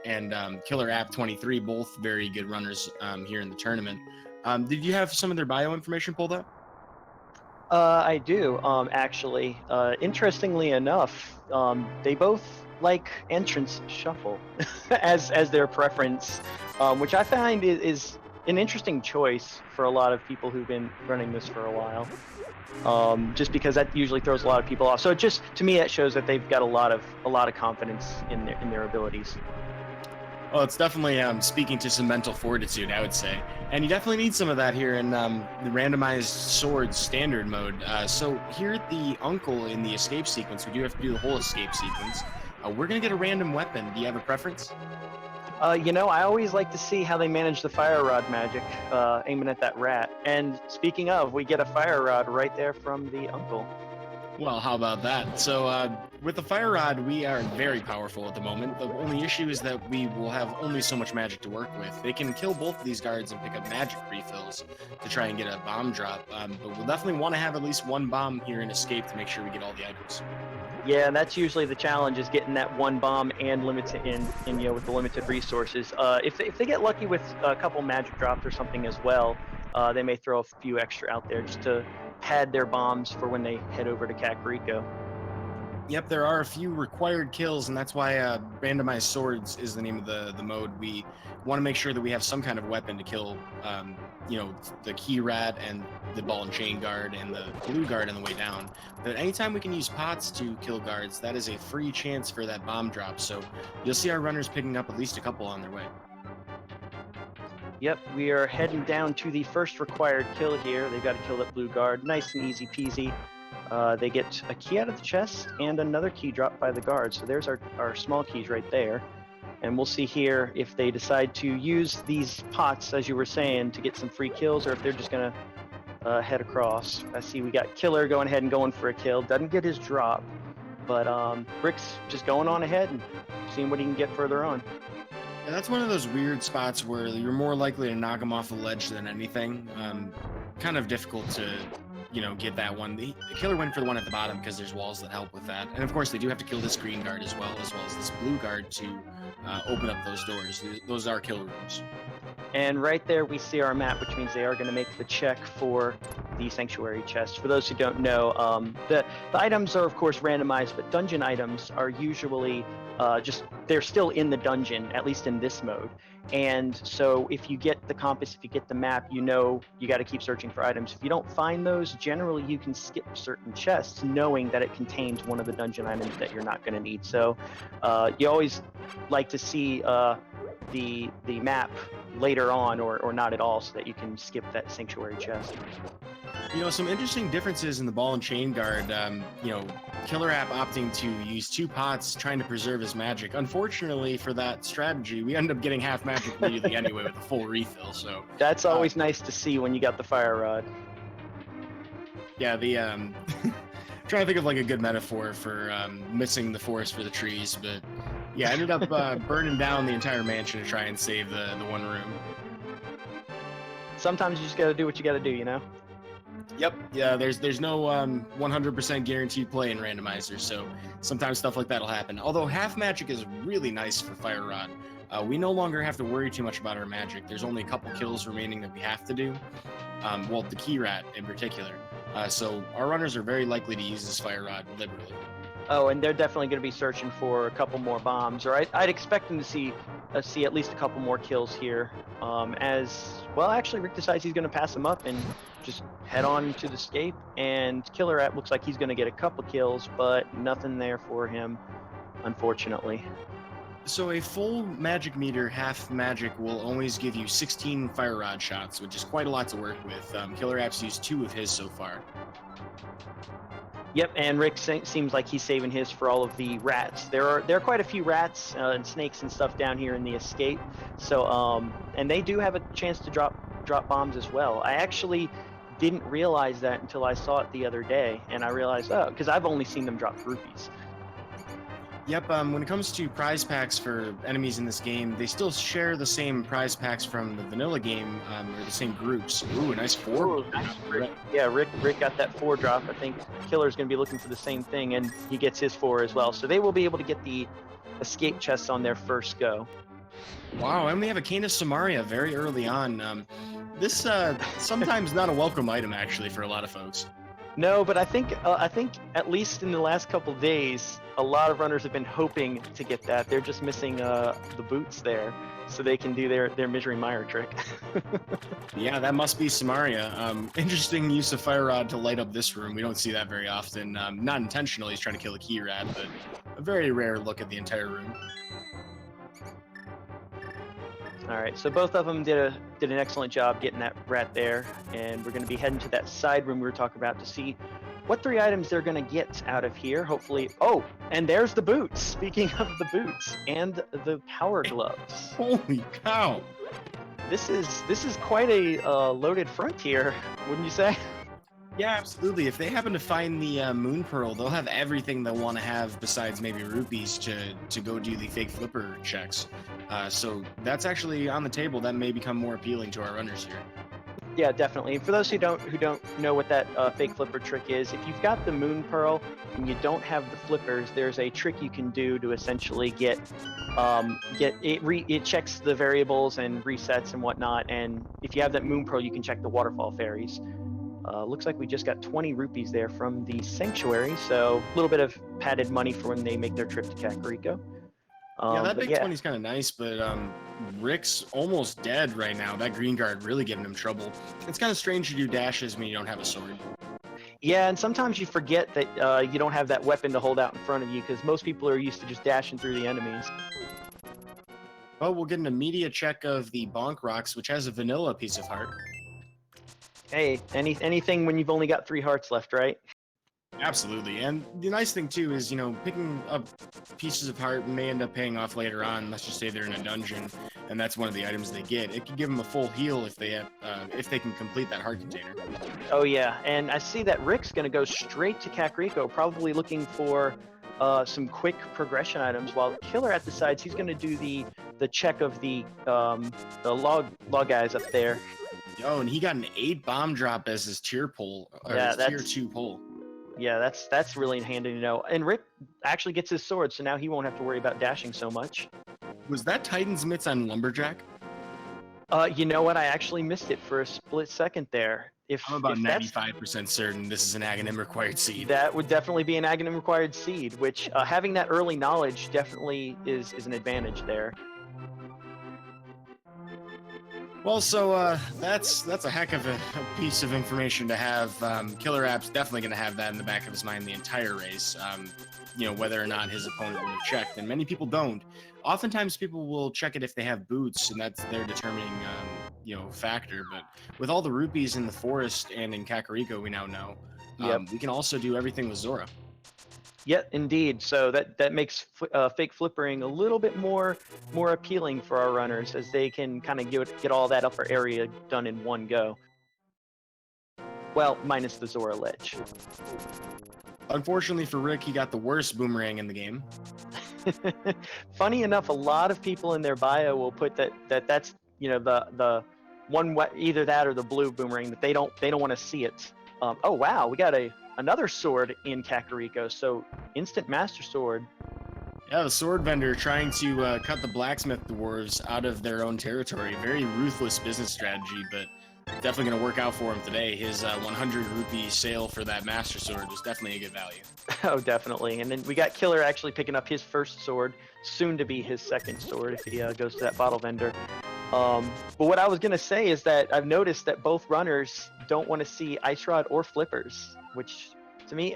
and KillerApp23, both very good runners here in the tournament. Did you have some of their bio information pulled up? I do, actually. Interestingly enough, they both like entrance shuffle as their preference, which I find is an interesting choice for a lot of people who've been running this for a while. Just because that usually throws a lot of people off. So it just, to me, that shows that they've got a lot of confidence in their abilities. Well, it's definitely speaking to some mental fortitude, I would say. And you definitely need some of that here in the randomized swords standard mode. So here at the Uncle in the escape sequence, we do have to do the whole escape sequence. We're going to get a random weapon. Do you have a preference? I always like to see how they manage the fire rod magic, aiming at that rat. And speaking of, we get a fire rod right there from the Uncle. Well, how about that? So with the fire rod, we are very powerful at the moment. The only issue is that we will have only so much magic to work with. They can kill both of these guards and pick up magic refills to try and get a bomb drop, but we'll definitely want to have at least one bomb here in escape to make sure we get all the items. Yeah, and that's usually the challenge, is getting that one bomb and limited in with the limited resources. If they get lucky with a couple magic drops or something as well, they may throw a few extra out there just to pad their bombs for when they head over to Kakariko. Yep, there are a few required kills, and that's why randomized swords is the name of the mode. We want to make sure that we have some kind of weapon to kill, the key rat and the ball and chain guard and the blue guard on the way down. But anytime we can use pots to kill guards, that is a free chance for that bomb drop. So you'll see our runners picking up at least a couple on their way. Yep, we are heading down to the first required kill here. They've got to kill that blue guard. Nice and easy peasy. They get a key out of the chest and another key dropped by the guard. So there's our small keys right there. And we'll see here if they decide to use these pots, as you were saying, to get some free kills, or if they're just going to head across. I see we got Killer going ahead and going for a kill. Doesn't get his drop, but Rick's just going on ahead and seeing what he can get further on. Yeah, that's one of those weird spots where you're more likely to knock him off the ledge than anything. Kind of difficult to, get that one. The Killer went for the one at the bottom because there's walls that help with that. And of course, they do have to kill this green guard as well as this blue guard to open up those doors. Those are kill rooms. And right there we see our map, which means they are going to make the check for the sanctuary chest. For those who don't know, the items are of course randomized, but dungeon items are usually they're still in the dungeon, at least in this mode. And so if you get the compass, if you get the map, you got to keep searching for items. If you don't find those, generally you can skip certain chests knowing that it contains one of the dungeon items that you're not going to need. So you always like to see the map later on or not at all, so that you can skip that sanctuary chest. Some interesting differences in the ball and chain guard. KillerApp opting to use 2 pots, trying to preserve his magic. Unfortunately for that strategy, we end up getting half magic immediately anyway with a full refill. So that's always nice to see when you got the fire rod. Yeah, the trying to think of like a good metaphor for missing the forest for the trees, but yeah, I ended up burning down the entire mansion to try and save the one room. Sometimes you just got to do what you got to do, Yep. Yeah, there's no 100% guaranteed play in Randomizer, so sometimes stuff like that will happen. Although half magic is really nice for Fire Rod. We no longer have to worry too much about our magic. There's only a couple kills remaining that we have to do. The Key Rat in particular. So our runners are very likely to use this Fire Rod liberally. Oh, and they're definitely going to be searching for a couple more bombs, or I'd expect them to see at least a couple more kills here. Actually, Rick decides he's going to pass them up and just head on to the escape. And KillerApp looks like he's going to get a couple kills, but nothing there for him, unfortunately. So a full magic meter, half magic, will always give you 16 fire rod shots, which is quite a lot to work with. KillerApp's used 2 of his so far. Yep, and Rick seems like he's saving his for all of the rats. There are quite a few rats and snakes and stuff down here in the escape. So and they do have a chance to drop bombs as well. I actually didn't realize that until I saw it the other day, and I realized, because I've only seen them drop rupees. Yep, when it comes to prize packs for enemies in this game, they still share the same prize packs from the vanilla game, or the same groups. Ooh, a nice 4. Ooh, nice. Yeah, Rick got that 4 drop. I think Killer's going to be looking for the same thing, and he gets his 4 as well. So they will be able to get the escape chests on their first go. Wow, and we have a Cane of Samaria very early on. This sometimes not a welcome item actually for a lot of folks. No, but I think at least in the last couple days, a lot of runners have been hoping to get that. They're just missing the boots there, so they can do their Misery Mire trick. Yeah, that must be Samaria. Interesting use of Fire Rod to light up this room. We don't see that very often. Not intentionally, he's trying to kill a key rat, but a very rare look at the entire room. All right, so both of them did an excellent job getting that rat there, and we're going to be heading to that side room we were talking about to see what 3 items they're going to get out of here. Hopefully, oh, and there's the boots. Speaking of the boots and the power gloves, Holy cow! this is quite a loaded frontier, wouldn't you say? Yeah, absolutely. If they happen to find the Moon Pearl, they'll have everything they'll want to have besides maybe rupees to go do the fake flipper checks. So that's actually on the table. That may become more appealing to our runners here. Yeah, definitely. And for those who don't know what that fake flipper trick is, if you've got the Moon Pearl and you don't have the flippers, there's a trick you can do to essentially get it checks the variables and resets and whatnot. And if you have that Moon Pearl, you can check the waterfall fairies. Looks like we just got 20 rupees there from the sanctuary, so a little bit of padded money for when they make their trip to Kakariko. Yeah, that big 20 is kind of nice, but Rick's almost dead right now. That green guard really giving him trouble. It's kind of strange to do dashes when you don't have a sword. Yeah, and sometimes you forget that you don't have that weapon to hold out in front of you, because most people are used to just dashing through the enemies. But we'll get an immediate check of the Bonk Rocks, which has a vanilla piece of heart. Hey, anything when you've only got 3 hearts left, right? Absolutely. And the nice thing, too, is, you know, picking up pieces of heart may end up paying off later on. Let's just say they're in a dungeon, and that's one of the items they get. It could give them a full heal if they can complete that heart container. Oh, yeah. And I see that Rick's going to go straight to Kakariko, probably looking for some quick progression items, while KillerApp decides he's going to do the check of the log guys up there. Oh, and he got an 8 bomb drop as his tier pull, or Yeah, his tier 2 pull. Yeah, that's really handy to know. And Rick actually gets his sword, so now he won't have to worry about dashing so much. Was that Titan's Mitts on Lumberjack? You know what? I actually missed it for a split second there. I'm about 95% certain this is an Agahnim required seed. That would definitely be an Agahnim required seed, which having that early knowledge definitely is an advantage there. Well, so that's a heck of a piece of information to have. KillerApp's definitely going to have that in the back of his mind the entire race. You know, whether or not his opponent would have checked, and many people don't. Oftentimes, people will check it if they have boots, and that's their determining, you know, factor. But with all the rupees in the forest and in Kakariko, we now know we can also do everything with Zora. Yeah, indeed. So that makes fake flippering a little bit more appealing for our runners, as they can kind of get all that upper area done in one go. Well, minus the Zora ledge. Unfortunately for Rick, he got the worst boomerang in the game. Funny enough, a lot of people in their bio will put that's, you know, the one, either that or the blue boomerang, that they don't want to see it. Oh wow, we got another sword in Kakariko, so instant master sword. Yeah, the sword vendor trying to cut the blacksmith dwarves out of their own territory. Very ruthless business strategy, but definitely going to work out for him today. His 100 rupee sale for that master sword was definitely a good value. Oh, definitely. And then we got Killer actually picking up his first sword, soon to be his second sword if he goes to that bottle vendor. But what I was going to say is that I've noticed that both runners don't want to see Ice Rod or Flippers, which to me,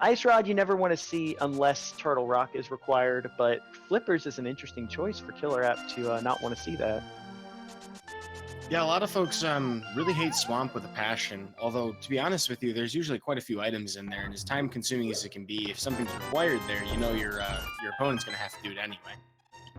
Ice Rod you never want to see unless Turtle Rock is required, but Flippers is an interesting choice for KillerApp to not want to see that. Yeah, a lot of folks really hate Swamp with a passion, although to be honest with you, there's usually quite a few items in there, and as time consuming as it can be, if something's required there, you know your opponent's going to have to do it anyway.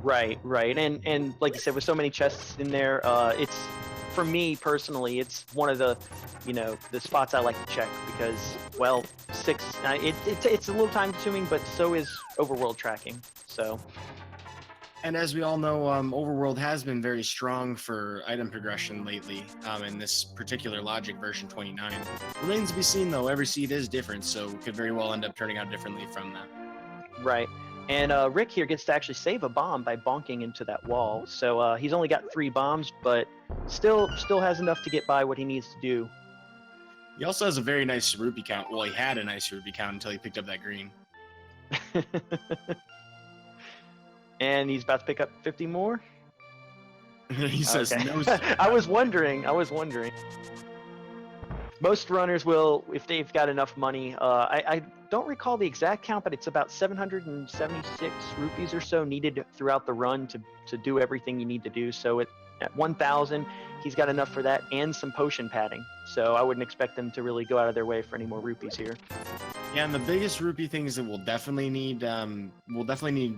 Right. And like you said, with so many chests in there, it's, for me personally, it's one of the, you know, the spots I like to check because, well, it's a little time consuming, but so is overworld tracking. So. And as we all know, Overworld has been very strong for item progression lately, in this particular logic version 29. Remains to be seen, though. Every seed is different, so it could very well end up turning out differently from that. Right. And Rick here gets to actually save a bomb by bonking into that wall. So he's only got 3 bombs, but still has enough to get by what he needs to do. He also has a very nice rupee count. Well, he had a nice rupee count until he picked up that green. And he's about to pick up 50 more. He says Okay. no. I was wondering. Most runners will, if they've got enough money. I don't recall the exact count, but it's about 776 rupees or so needed throughout the run to do everything you need to do. So at 1,000, he's got enough for that and some potion padding. So I wouldn't expect them to really go out of their way for any more rupees here. Yeah, and the biggest rupee things that we'll definitely need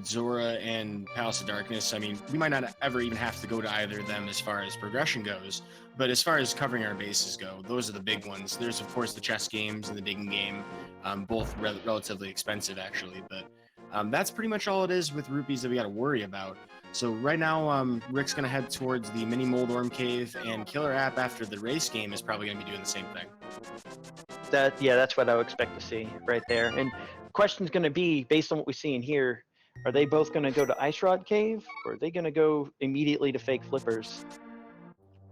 Zora and Palace of Darkness. I mean, we might not ever even have to go to either of them as far as progression goes, but as far as covering our bases go, those are the big ones. There's, of course, the chess games and the digging game, both relatively expensive, actually, but that's pretty much all it is with rupees that we got to worry about. So right now, Rick's going to head towards the mini Moldorm Cave, and KillerApp, after the race game, is probably going to be doing the same thing. That's what I would expect to see right there. And the question's going to be, based on what we see in here, are they both going to go to Ice Rod Cave, or are they going to go immediately to Fake Flippers?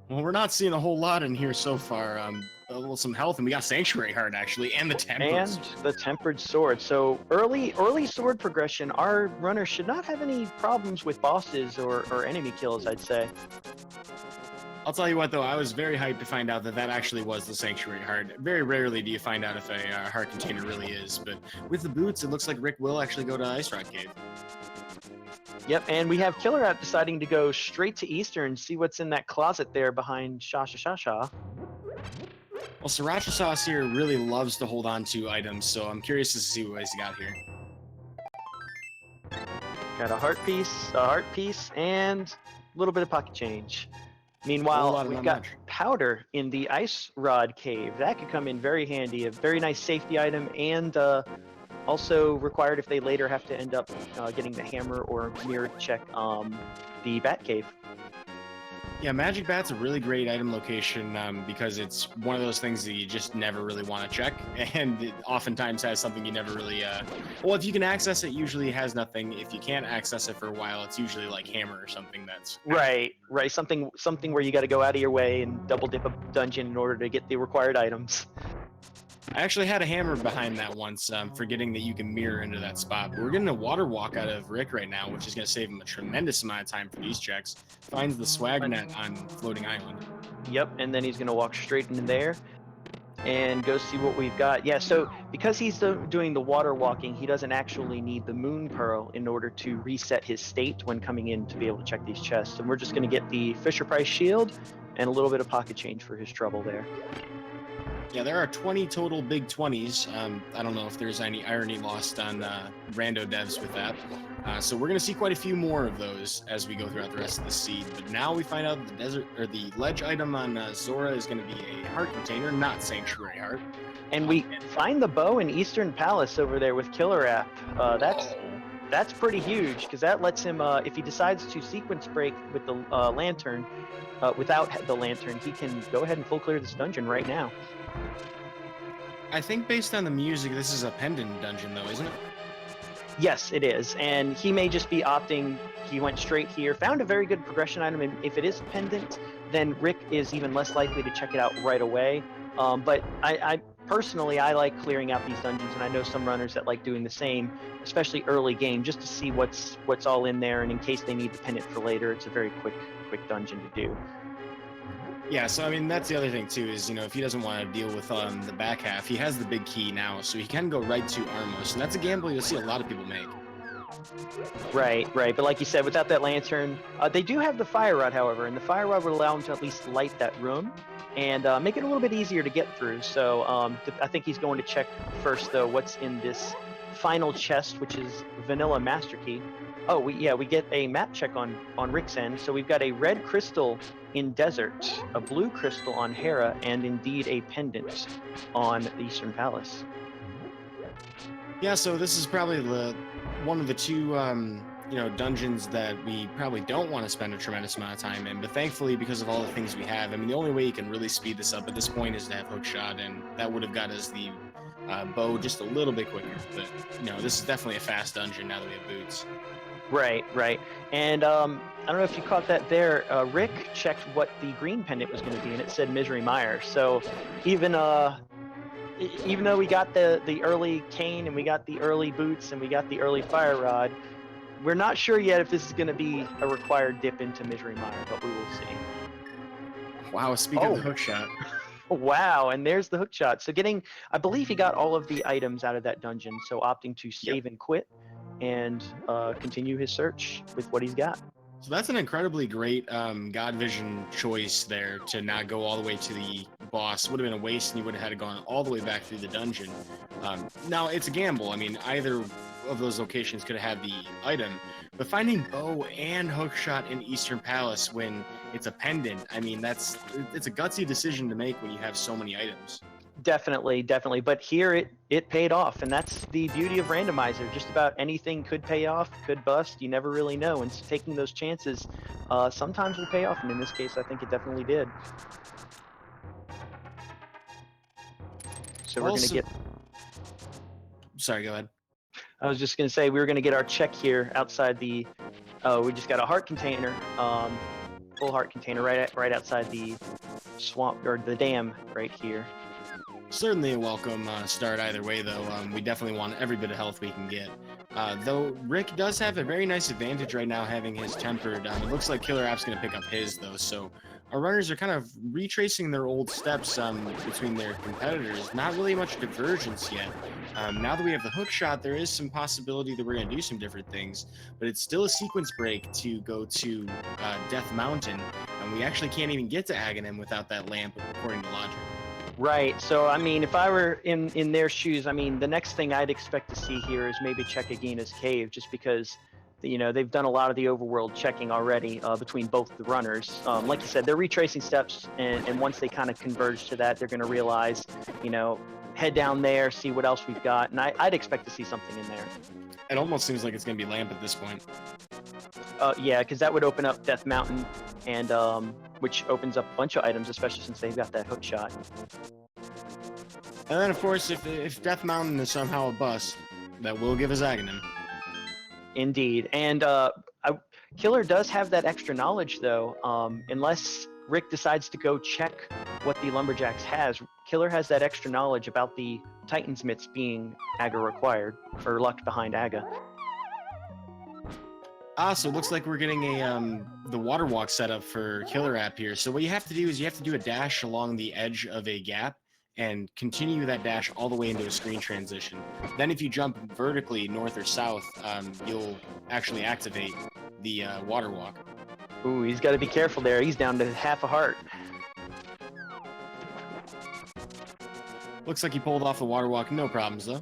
Well, we're not seeing a whole lot in here so far. Some health, and we got Sanctuary Heart, actually, and the Tempered. And the Tempered Sword. So early sword progression, our runners should not have any problems with bosses or enemy kills, I'd say. I'll tell you what, though, I was very hyped to find out that actually was the Sanctuary Heart. Very rarely do you find out if a heart container really is, but with the boots, it looks like Rick will actually go to Ice Rod Cave. Yep, and we have KillerApp deciding to go straight to Eastern, see what's in that closet there behind Sha. Well, Sriracha Sauce here really loves to hold on to items, so I'm curious to see what he's got here. Got a heart piece, and a little bit of pocket change. Meanwhile, we've got powder in the Ice Rod Cave. That could come in very handy. A very nice safety item, and also required if they later have to end up getting the hammer or mirror to check the Bat Cave. Yeah, Magic Bat's a really great item location because it's one of those things that you just never really want to check, and it oftentimes has something you never really... Well, if you can access it, usually it has nothing. If you can't access it for a while, it's usually like hammer or something that's... Right. Something where you got to go out of your way and double dip a dungeon in order to get the required items. I actually had a hammer behind that once, forgetting that you can mirror into that spot. But we're getting a water walk out of Rick right now, which is going to save him a tremendous amount of time for these checks. Finds the swag net on Floating Island. Yep, and then he's going to walk straight in there and go see what we've got. Yeah, so because he's doing the water walking, he doesn't actually need the Moon Pearl in order to reset his state when coming in to be able to check these chests. And we're just going to get the Fisher Price Shield and a little bit of pocket change for his trouble there. Yeah, there are 20 total big 20s. I don't know if there's any irony lost on rando devs with that. So we're going to see quite a few more of those as we go throughout the rest of the seed. But now we find out the ledge item on Zora is going to be a heart container, not Sanctuary Heart. And we find the bow in Eastern Palace over there with KillerApp. That's pretty huge, because that lets him, if he decides to sequence break with the lantern, without the lantern, he can go ahead and full clear this dungeon right now. I think based on the music, this is a pendant dungeon, though, isn't it? Yes, it is. And he may just be opting, he went straight here, found a very good progression item, and if it is pendant, then Rick is even less likely to check it out right away. But I personally, I like clearing out these dungeons, and I know some runners that like doing the same, especially early game, just to see what's all in there, and in case they need the pendant for later, it's a very quick dungeon to do. Yeah, so I mean, that's the other thing too, is, if he doesn't want to deal with the back half, he has the big key now, so he can go right to Armos, and that's a gamble you'll see a lot of people make. Right, but like you said, without that lantern, they do have the fire rod, however, and the fire rod would allow him to at least light that room and make it a little bit easier to get through. So I think he's going to check first, though, what's in this final chest, which is Vanilla Master Key. Oh, we get a map check on Rick's end. So we've got a red crystal in Desert, a blue crystal on Hera, and indeed a pendant on the Eastern Palace. Yeah, so this is probably one of the two dungeons that we probably don't want to spend a tremendous amount of time in, but thankfully, because of all the things we have, I mean, the only way you can really speed this up at this point is to have Hookshot, and that would have got us the bow just a little bit quicker. But this is definitely a fast dungeon now that we have boots. Right, right. And I don't know if you caught that there. Rick checked what the green pendant was going to be, and it said Misery Mire. So even even though we got the early cane and we got the early boots and we got the early fire rod, we're not sure yet if this is going to be a required dip into Misery Mire, but we will see. Wow, speaking of the hook shot. Wow, and there's the hook shot. So I believe he got all of the items out of that dungeon, so opting to save and quit and continue his search with what he's got. So that's an incredibly great God Vision choice there to not go all the way to the boss. Would have been a waste, and you would have had to gone all the way back through the dungeon. Now, it's a gamble. I mean, either of those locations could have had the item, but finding bow and hookshot in Eastern Palace when it's a pendant, I mean, it's a gutsy decision to make when you have so many items. Definitely, definitely. But here it paid off, and that's the beauty of Randomizer. Just about anything could pay off, could bust. You never really know, and taking those chances sometimes will pay off, and in this case, I think it definitely did. So we're going to get... Sorry, go ahead. I was just going to say we were going to get our check here outside the... we just got a heart container, full heart container right outside the swamp, or the dam right here. Certainly a welcome start either way, though. We definitely want every bit of health we can get. Though Rick does have a very nice advantage right now having his tempered. It looks like KillerApp's going to pick up his, though, so our runners are kind of retracing their old steps between their competitors. Not really much divergence yet. Now that we have the hook shot, there is some possibility that we're going to do some different things, but it's still a sequence break to go to Death Mountain, and we actually can't even get to Agahnim without that lamp, according to logic. Right. So, I mean, if I were in their shoes, I mean, the next thing I'd expect to see here is maybe check Agahna's cave, just because, they've done a lot of the overworld checking already between both the runners. Like you said, they're retracing steps, and once they kind of converge to that, they're going to realize, head down there, see what else we've got, and I'd expect to see something in there. It almost seems like it's going to be lamp at this point. Yeah, because that would open up Death Mountain, and which opens up a bunch of items, especially since they've got that hook shot. And then, of course, if Death Mountain is somehow a bust, that will give us Agahnim. Indeed. And Killer does have that extra knowledge, though. Unless Rick decides to go check what the Lumberjacks has, Killer has that extra knowledge about the Titan's Mitts being Aga required, for luck behind Aga. So it looks like we're getting the water walk set up for KillerApp here. So what you have to do is you have to do a dash along the edge of a gap and continue that dash all the way into a screen transition. Then if you jump vertically north or south, you'll actually activate the water walk. Ooh, he's got to be careful there. He's down to half a heart. Looks like he pulled off the water walk, no problems though.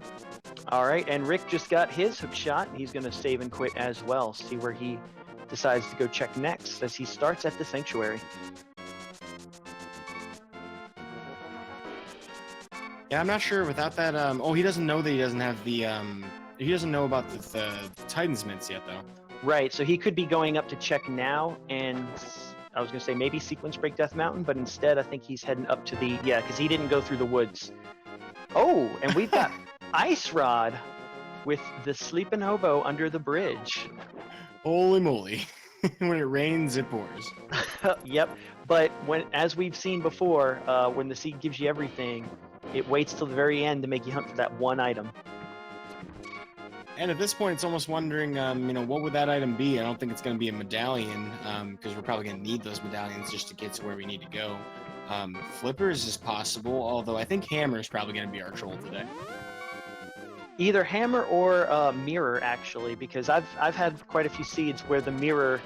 All right, and Rick just got his hook shot. He's going to save and quit as well. See where he decides to go check next as he starts at the sanctuary. Yeah, I'm not sure without that. He doesn't know that he doesn't have the. He doesn't know about the Titan's Mints yet, though. Right, so he could be going up to check now, and I was going to say maybe sequence break Death Mountain, but instead I think he's heading up to the. Yeah, because he didn't go through the woods. Oh, and we've got Ice Rod with the sleeping hobo under the bridge. Holy moly. When it rains, it pours. Yep, but as we've seen before, when the seed gives you everything, it waits till the very end to make you hunt for that one item. And at this point, it's almost wondering, what would that item be? I don't think it's going to be a medallion, because we're probably going to need those medallions just to get to where we need to go. Flippers is possible, although I think Hammer is probably going to be our troll today. Either Hammer or Mirror, actually, because I've had quite a few seeds where the Mirror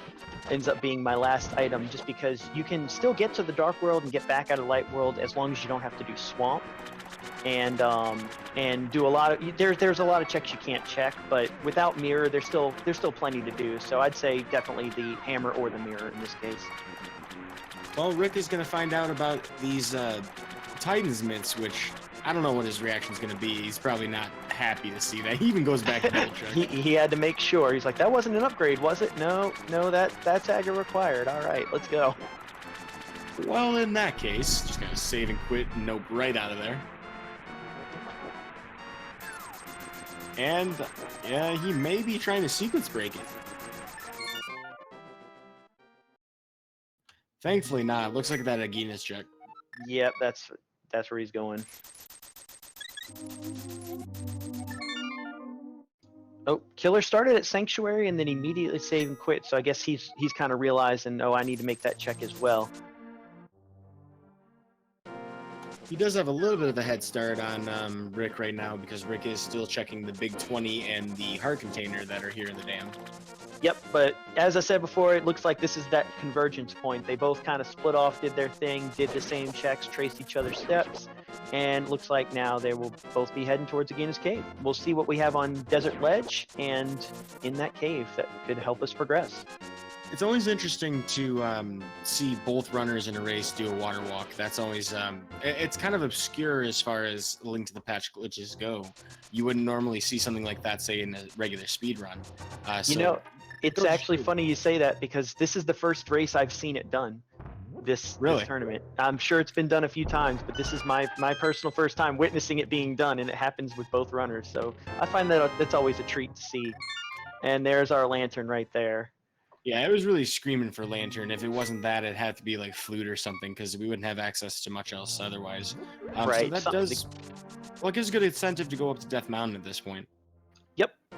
ends up being my last item, just because you can still get to the Dark World and get back out of Light World as long as you don't have to do Swamp, and do a lot of there's a lot of checks you can't check, but without Mirror, there's still plenty to do. So I'd say definitely the Hammer or the Mirror in this case. Well, Rick is going to find out about these Titan's Mints, which I don't know what his reaction is going to be. He's probably not happy to see that. He even goes back to double check. he had to make sure. He's like, that wasn't an upgrade, was it? No, that's Aga required. All right, let's go. Well, in that case, just going to save and quit and nope right out of there. And yeah, he may be trying to sequence break it. Thankfully not. Looks like that Agahnim check. Yep, that's where he's going. Oh, Killer started at Sanctuary and then immediately saved and quit. So I guess he's kind of realizing, oh, I need to make that check as well. He does have a little bit of a head start on Rick right now because Rick is still checking the big 20 and the heart container that are here in the dam. Yep, but as I said before, it looks like this is that convergence point. They both kind of split off, did their thing, did the same checks, traced each other's steps, and looks like now they will both be heading towards Agahni's cave. We'll see what we have on Desert Ledge and in that cave that could help us progress. It's always interesting to see both runners in a race do a water walk. That's always it's kind of obscure as far as Link to the Patch glitches go. You wouldn't normally see something like that, say, in a regular speed run. You know, it's actually funny you say that because this is the first race I've seen it done. This tournament. I'm sure it's been done a few times, but this is my personal first time witnessing it being done, and it happens with both runners. So I find that that's always a treat to see. And there's our lantern right there. Yeah, it was really screaming for lantern. If it wasn't that, it had to be like flute or something because we wouldn't have access to much else otherwise. Right. So that does. Well, it gives a good incentive to go up to Death Mountain at this point.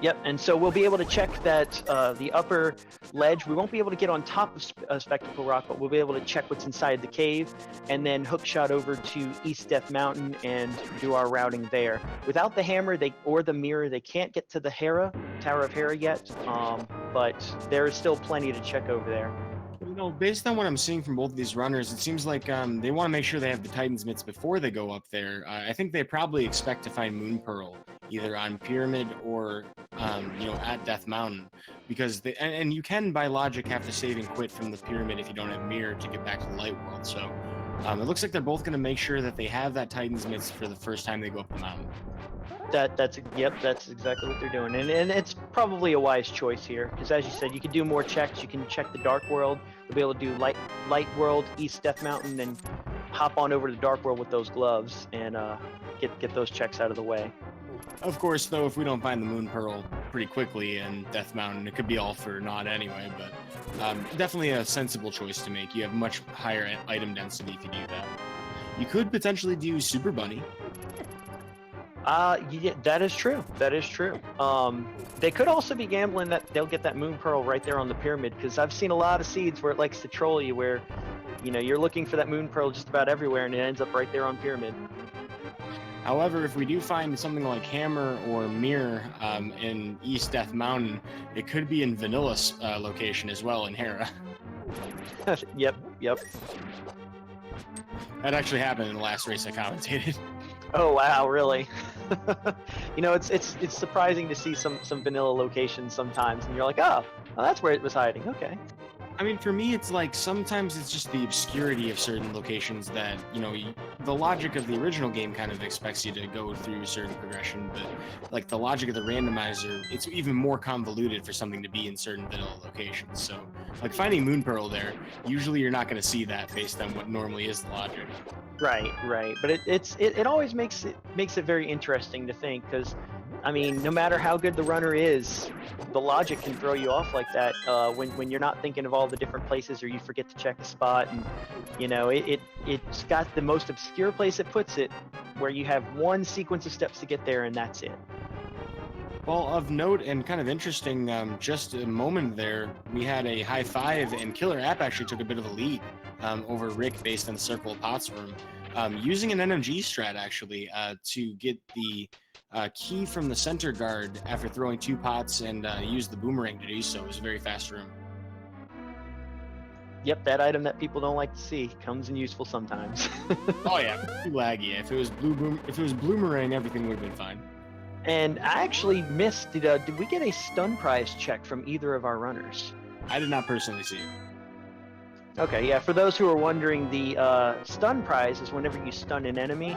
Yep, and so we'll be able to check that the upper ledge. We won't be able to get on top of Spectacle Rock, but we'll be able to check what's inside the cave, and then hook shot over to East Death Mountain and do our routing there. Without the hammer or the mirror, they can't get to the Hera, Tower of Hera yet, but there is still plenty to check over there. You know, based on what I'm seeing from both of these runners, it seems like they want to make sure they have the Titan's Mitts before they go up there. I think they probably expect to find Moon Pearl either on Pyramid or you know, at Death Mountain, because and you can by logic have to save and quit from the Pyramid if you don't have Mirror to get back to the Light World. So it looks like they're both going to make sure that they have that Titan's Mitts for the first time they go up the mountain. That's exactly what they're doing, and it's probably a wise choice here because, as you said, you can do more checks. You can check the Dark World. You'll be able to do Light World, East Death Mountain, then hop on over to Dark World with those gloves and get those checks out of the way. Of course, though, if we don't find the Moon Pearl pretty quickly in Death Mountain, it could be all for naught anyway, but definitely a sensible choice to make. You have much higher item density if you do that. You could potentially do Super Bunny. Yeah, that is true. That is true. They could also be gambling that they'll get that Moon Pearl right there on the Pyramid, because I've seen a lot of seeds where it likes to troll you, where, you know, you're looking for that Moon Pearl just about everywhere, and it ends up right there on Pyramid. However, if we do find something like Hammer or Mirror in East Death Mountain, it could be in Vanilla's location as well in Hera. Yep. That actually happened in the last race I commentated. Oh wow, really? You know, it's surprising to see some vanilla locations sometimes, and you're like, oh, that's where it was hiding. Okay. I mean, for me, it's like sometimes it's just the obscurity of certain locations that, you know, the logic of the original game kind of expects you to go through certain progression, but like the logic of the randomizer, it's even more convoluted for something to be in certain vanilla locations. So, like finding Moon Pearl there, usually you're not going to see that based on what normally is the logic. Right. But it always makes it very interesting to think, because I mean, no matter how good the runner is, the logic can throw you off like that when you're not thinking of all the different places, or you forget to check a spot, and you know it's got the most obscure place it puts it, where you have one sequence of steps to get there, and that's it. Well, of note and kind of interesting, just a moment there, we had a high five, and KillerApp actually took a bit of a lead over Rick based on the Circle of Pots room, using an NMG strat actually to get the key from the center guard after throwing 2 pots and use the boomerang to do so. It was a very fast room. Yep, that item that people don't like to see comes in useful sometimes. Oh yeah, too laggy. If it was boomerang, everything would have been fine. And I actually missed. Did we get a stun prize check from either of our runners? I did not personally see it. Okay, yeah. For those who are wondering, the stun prize is whenever you stun an enemy,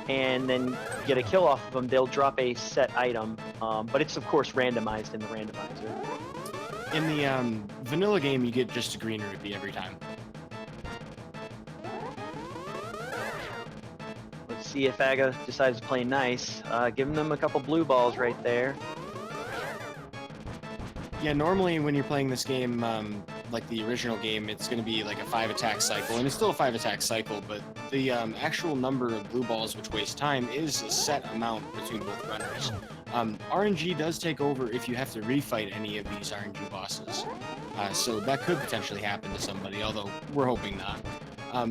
and then get a kill off of them, they'll drop a set item. But it's of course randomized in the randomizer. In the vanilla game, you get just a green rupee every time. Let's see if Aga decides to play nice. Giving them a couple blue balls right there. Yeah, normally when you're playing this game, like the original game, it's going to be like a 5-attack cycle, and it's still a 5-attack cycle, but the actual number of blue balls which waste time is a set amount between both runners. RNG does take over if you have to refight any of these RNG bosses, so that could potentially happen to somebody, although we're hoping not.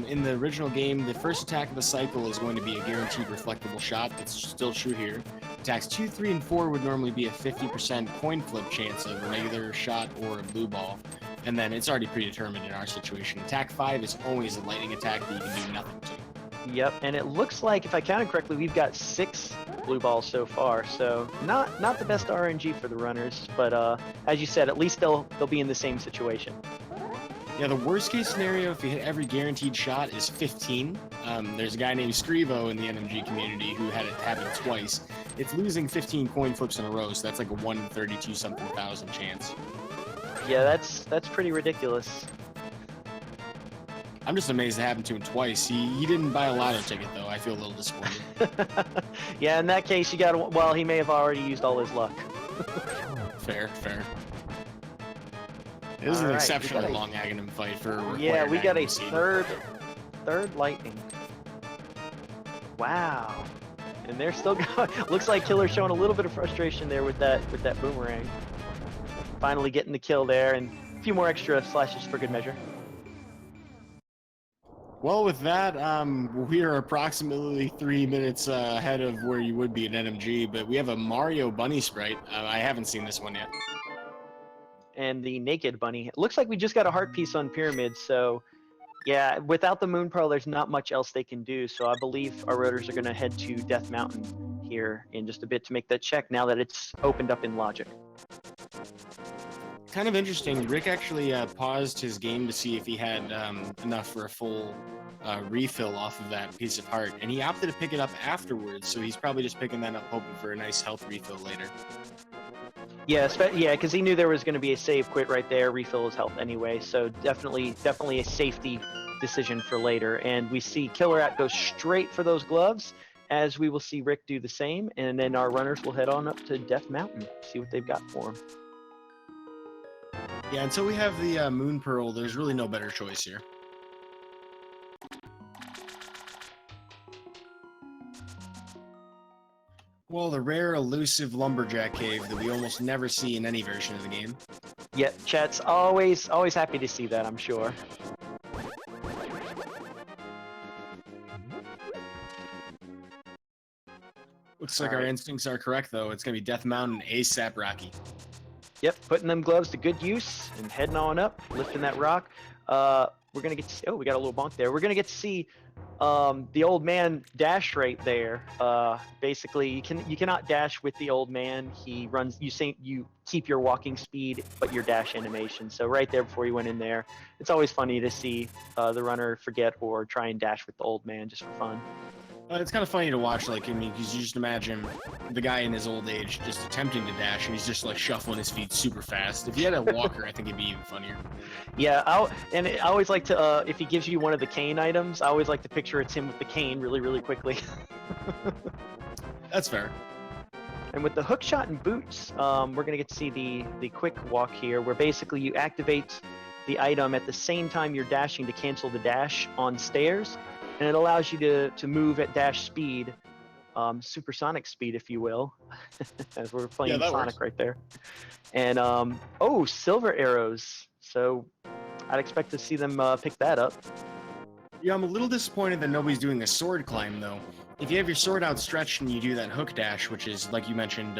In the original game, the first attack of the cycle is going to be a guaranteed reflectable shot. That's still true here. Attacks 2, 3, and 4 would normally be a 50% coin flip chance of a regular shot or a blue ball, and then it's already predetermined in our situation. Attack 5 is always a lightning attack that you can do nothing to. Yep, and it looks like, if I counted correctly, we've got 6 blue balls so far, so not the best RNG for the runners, but as you said, at least they'll be in the same situation. Yeah, the worst case scenario if you hit every guaranteed shot is 15. There's a guy named Scrivo in the NMG community who had it happen twice. It's losing 15 coin flips in a row, so that's like a 1 in 32 something thousand chance. Yeah, that's pretty ridiculous. I'm just amazed it happened to him twice. He didn't buy a lotto ticket though. I feel a little disappointed. Yeah, in that case, you got to, well, he may have already used all his luck. Fair. This is an exceptionally long Agahnim fight for yeah, we got a seed. third lightning. Wow. And they're still going. Looks like Killer's showing a little bit of frustration there with that boomerang. Finally getting the kill there, and a few more extra slashes for good measure. Well, with that, we are approximately 3 minutes ahead of where you would be in NMG, but we have a Mario bunny sprite. I haven't seen this one yet. And the naked bunny. It looks like we just got a heart piece on Pyramid, so yeah, without the Moon Pearl, there's not much else they can do. So I believe our rotors are going to head to Death Mountain here in just a bit to make that check now that it's opened up in logic. Kind of interesting. Rick actually paused his game to see if he had enough for a full refill off of that piece of heart, and he opted to pick it up afterwards, so he's probably just picking that up hoping for a nice health refill later. Yeah, because he knew there was going to be a save quit right there, refill his health anyway, so definitely a safety decision for later. And we see KillerApp go straight for those gloves, as we will see Rick do the same, and then our runners will head on up to Death Mountain, see what they've got for him. Yeah, until we have the Moon Pearl, there's really no better choice here. Well, the rare elusive lumberjack cave that we almost never see in any version of the game. Yeah, chat's always happy to see that, I'm sure. Looks like our instincts are correct, though. It's going to be Death Mountain ASAP Rocky. Yep, putting them gloves to good use and heading on up, lifting that rock. We're going to get to see, oh, we got a little bonk there. We're going to get to see the old man dash right there. Basically, you cannot dash with the old man. He runs, you keep your walking speed, but your dash animation. So right there before you went in there, it's always funny to see the runner forget or try and dash with the old man just for fun. It's kind of funny to watch, like, I mean, because you just imagine the guy in his old age just attempting to dash, and he's just, like, shuffling his feet super fast. If he had a walker, I think it'd be even funnier. Yeah, I always like to, if he gives you one of the cane items, I always like to picture it's him with the cane really, really quickly. That's fair. And with the hook shot and boots, we're going to get to see the quick walk here, where basically you activate the item at the same time you're dashing to cancel the dash on stairs. And it allows you to move at dash speed, supersonic speed, if you will, as we're playing Sonic right there. And, oh, silver arrows. So I'd expect to see them pick that up. Yeah, I'm a little disappointed that nobody's doing a sword climb, though. If you have your sword outstretched and you do that hook dash, which is, like you mentioned,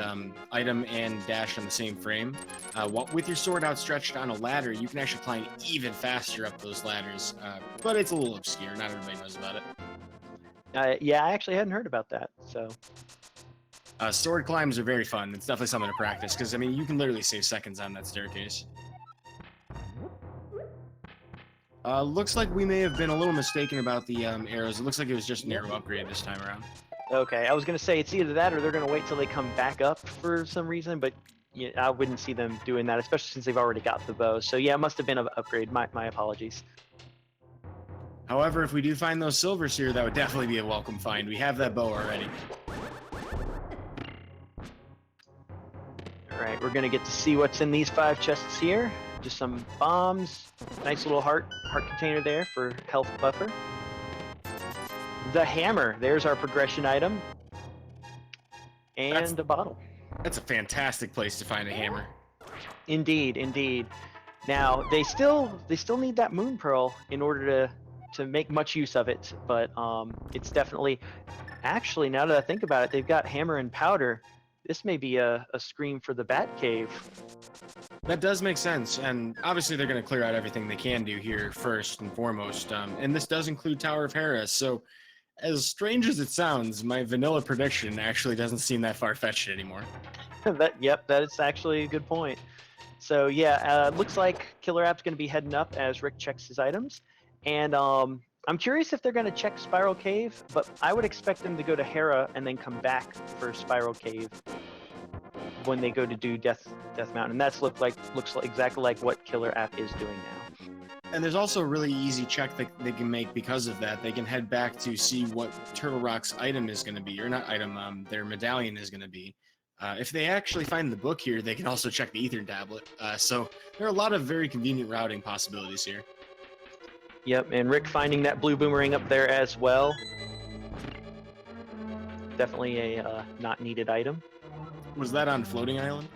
item and dash on the same frame, with your sword outstretched on a ladder, you can actually climb even faster up those ladders. But it's a little obscure. Not everybody knows about it. Yeah, I actually hadn't heard about that. So sword climbs are very fun. It's definitely something to practice, because, I mean, you can literally save seconds on that staircase. Looks like we may have been a little mistaken about the arrows. It looks like it was just an arrow upgrade this time around. Okay, I was going to say it's either that or they're going to wait till they come back up for some reason, but yeah, I wouldn't see them doing that, especially since they've already got the bow. So yeah, it must have been an upgrade. My apologies. However, if we do find those silvers here, that would definitely be a welcome find. We have that bow already. All right, we're gonna get to see what's in these 5 chests here. Just some bombs, nice little heart container there for health buffer. The hammer, there's our progression item, and a bottle. That's a fantastic place to find a hammer. Indeed, indeed. Now they still need that moon pearl in order to make much use of it, but it's definitely, actually, now that I think about it, they've got hammer and powder. This may be a scream for the Bat Cave. That does make sense, and obviously they're going to clear out everything they can do here first and foremost, and this does include Tower of Hera, so as strange as it sounds, my vanilla prediction actually doesn't seem that far-fetched anymore. Yep, that is actually a good point. So yeah, looks like KillerApp's going to be heading up as Rick checks his items, and I'm curious if they're going to check Spiral Cave, but I would expect them to go to Hera and then come back for Spiral Cave when they go to do Death Mountain. And that's looks like exactly like what KillerApp is doing now. And there's also a really easy check that they can make because of that. They can head back to see what Turtle Rock's item is going to be, or not item, their medallion is going to be. If they actually find the book here, they can also check the Ether tablet. So there are a lot of very convenient routing possibilities here. Yep, and Rick finding that blue boomerang up there as well. Definitely a not needed item. Was that on Floating Island?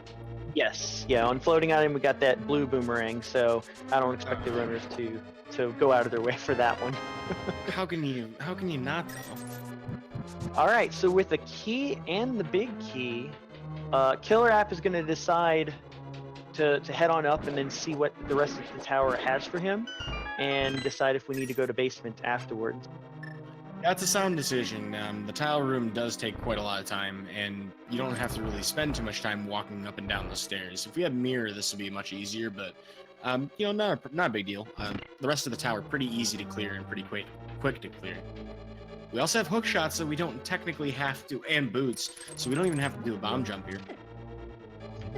Yes, yeah, on Floating Island we got that blue boomerang, so I don't expect the runners to go out of their way for that one. How can you not though? All right, so with the key and the big key, KillerApp is going to decide to head on up and then see what the rest of the tower has for him, and decide if we need to go to basement afterwards. That's a sound decision. The tile room does take quite a lot of time, and you don't have to really spend too much time walking up and down the stairs. If we had mirror, this would be much easier, but you know, not a big deal. The rest of the tower pretty easy to clear and pretty quick to clear. We also have hook shots, so we don't technically have to, and boots, so we don't even have to do a bomb jump here.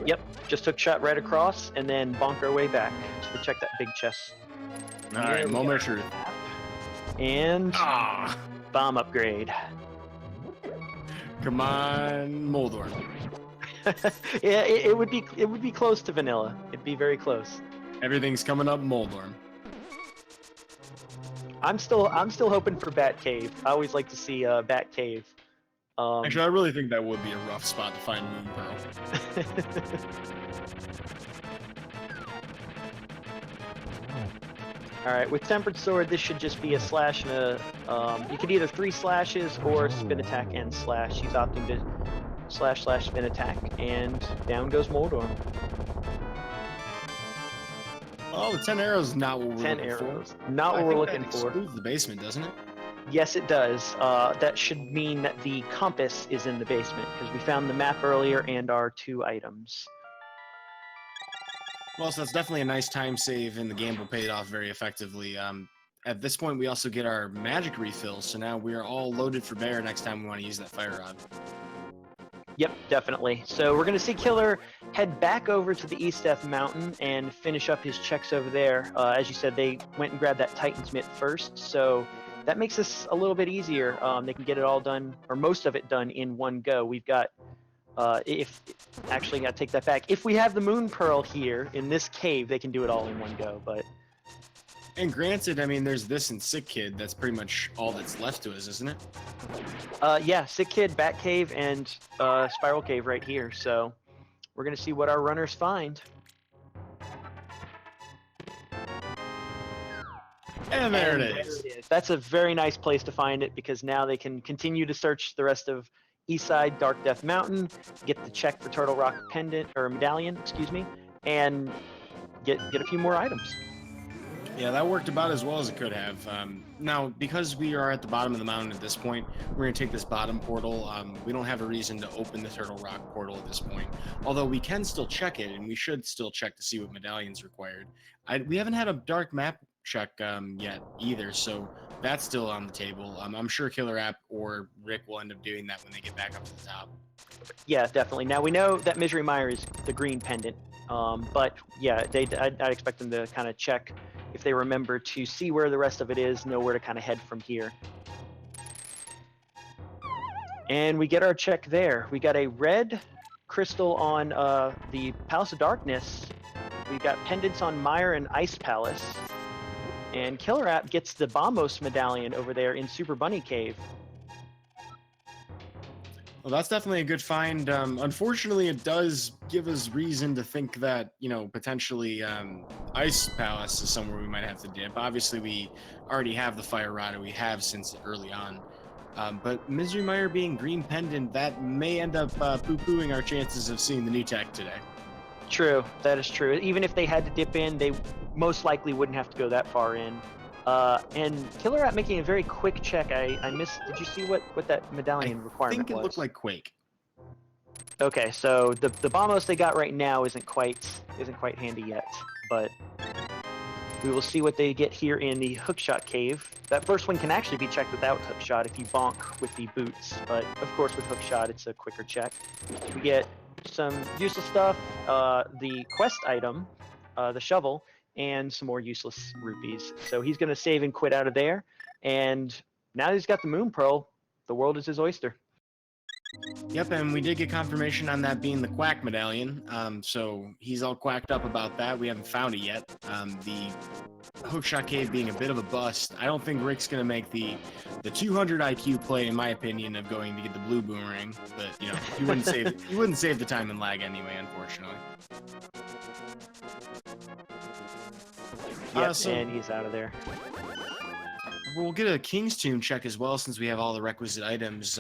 Yep, just hook shot right across, and then bonk our way back to check that big chest. All right, moment of truth. And bomb upgrade. Come on, Moldorm. Yeah, it would be close to vanilla. It'd be very close. Everything's coming up, Moldorm. I'm still hoping for Bat Cave. I always like to see Bat Cave. Actually, I really think that would be a rough spot to find Moon Pearl. All right, with Tempered Sword, this should just be a slash and a. You could either 3 slashes or spin attack and slash. He's opting to slash spin attack, and down goes Moldorm. Oh, the 10 arrows is not what we're 10 looking arrows, for. not what we're looking for. Excludes the basement, doesn't it? Yes, it does. That should mean that the compass is in the basement, because we found the map earlier and our 2 items. Well, so that's definitely a nice time save, and the gamble paid off very effectively. At this point, we also get our magic refill, so now we are all loaded for bear next time we want to use that fire rod. Yep, definitely. So we're going to see Killer head back over to the East Death Mountain and finish up his checks over there. As you said, they went and grabbed that Titan's Mitt first, so that makes this a little bit easier. They can get it all done, or most of it done, in one go. We've got, actually, I gotta take that back. If we have the Moon Pearl here in this cave, they can do it all in one go, but... And granted, I mean, there's this and Sick Kid. That's pretty much all that's left to us, isn't it? Yeah, Sick Kid, Bat Cave, and Spiral Cave right here. So we're going to see what our runners find. And there it is. That's a very nice place to find it, because now they can continue to search the rest of Eastside Dark Death Mountain, get the check for Turtle Rock pendant, or medallion, excuse me, and get a few more items. Yeah, that worked about as well as it could have. Now, because we are at the bottom of the mountain at this point, we're going to take this bottom portal. We don't have a reason to open the Turtle Rock portal at this point, although we can still check it, and we should still check to see what medallions required. We haven't had a dark map check yet either, so that's still on the table. I'm sure KillerApp or Rick will end up doing that when they get back up to the top. Yeah, definitely. Now, we know that Misery Mire is the green pendant, but yeah, I'd expect them to kind of check if they remember to see where the rest of it is, know where to kind of head from here. And we get our check there. We got a red crystal on the Palace of Darkness. We've got pendants on Mire and Ice Palace. And KillerApp gets the Bombos medallion over there in Super Bunny Cave. Well, that's definitely a good find. Unfortunately, it does give us reason to think that, you know, potentially Ice Palace is somewhere we might have to dip. Obviously, we already have the Fire Rod, and we have since early on. But Misery Mire being green pendant, that may end up poo-pooing our chances of seeing the new tech today. True, that is true. Even if they had to dip in, they most likely wouldn't have to go that far in. And KillerApp making a very quick check. I missed. Did you see what that medallion requirement was? I think it looked like Quake. Okay, so the Bombos they got right now isn't quite handy yet, but we will see what they get here in the Hookshot Cave. That first one can actually be checked without Hookshot if you bonk with the boots, but of course with Hookshot it's a quicker check. We get some useless stuff, the quest item, the shovel, and some more useless rupees. So he's going to save and quit out of there, and now that he's got the Moon Pearl, the world is his oyster. Yep, and we did get confirmation on that being the Quack medallion, so he's all quacked up about that. We haven't found it yet. The Hookshot Cave being a bit of a bust. I don't think Rick's going to make the 200 IQ play, in my opinion, of going to get the blue boomerang, but, you know, he wouldn't save the time and lag anyway, unfortunately. Yep, and he's out of there. We'll get a King's Tomb check as well, since we have all the requisite items.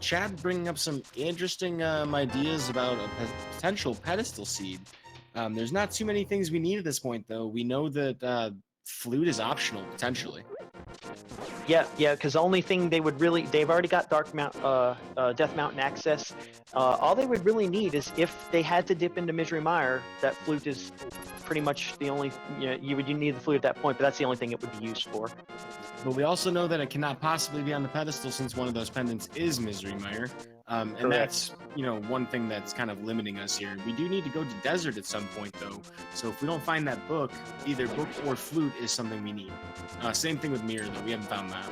Chad bringing up some interesting ideas about a potential pedestal seed. There's not too many things we need at this point, though. We know that flute is optional, potentially. Yeah, because the only thing they would really, they've already got Death Mountain access. All they would really need is if they had to dip into Misery Mire, that flute is pretty much the only, you need the flute at that point, but that's the only thing it would be used for. But we also know that it cannot possibly be on the pedestal since one of those pendants is Misery Mire. And Correct. That's, one thing that's kind of limiting us here. We do need to go to desert at some point, though. So if we don't find that book, either book or flute is something we need. Same thing with Mirror, though. We haven't found that.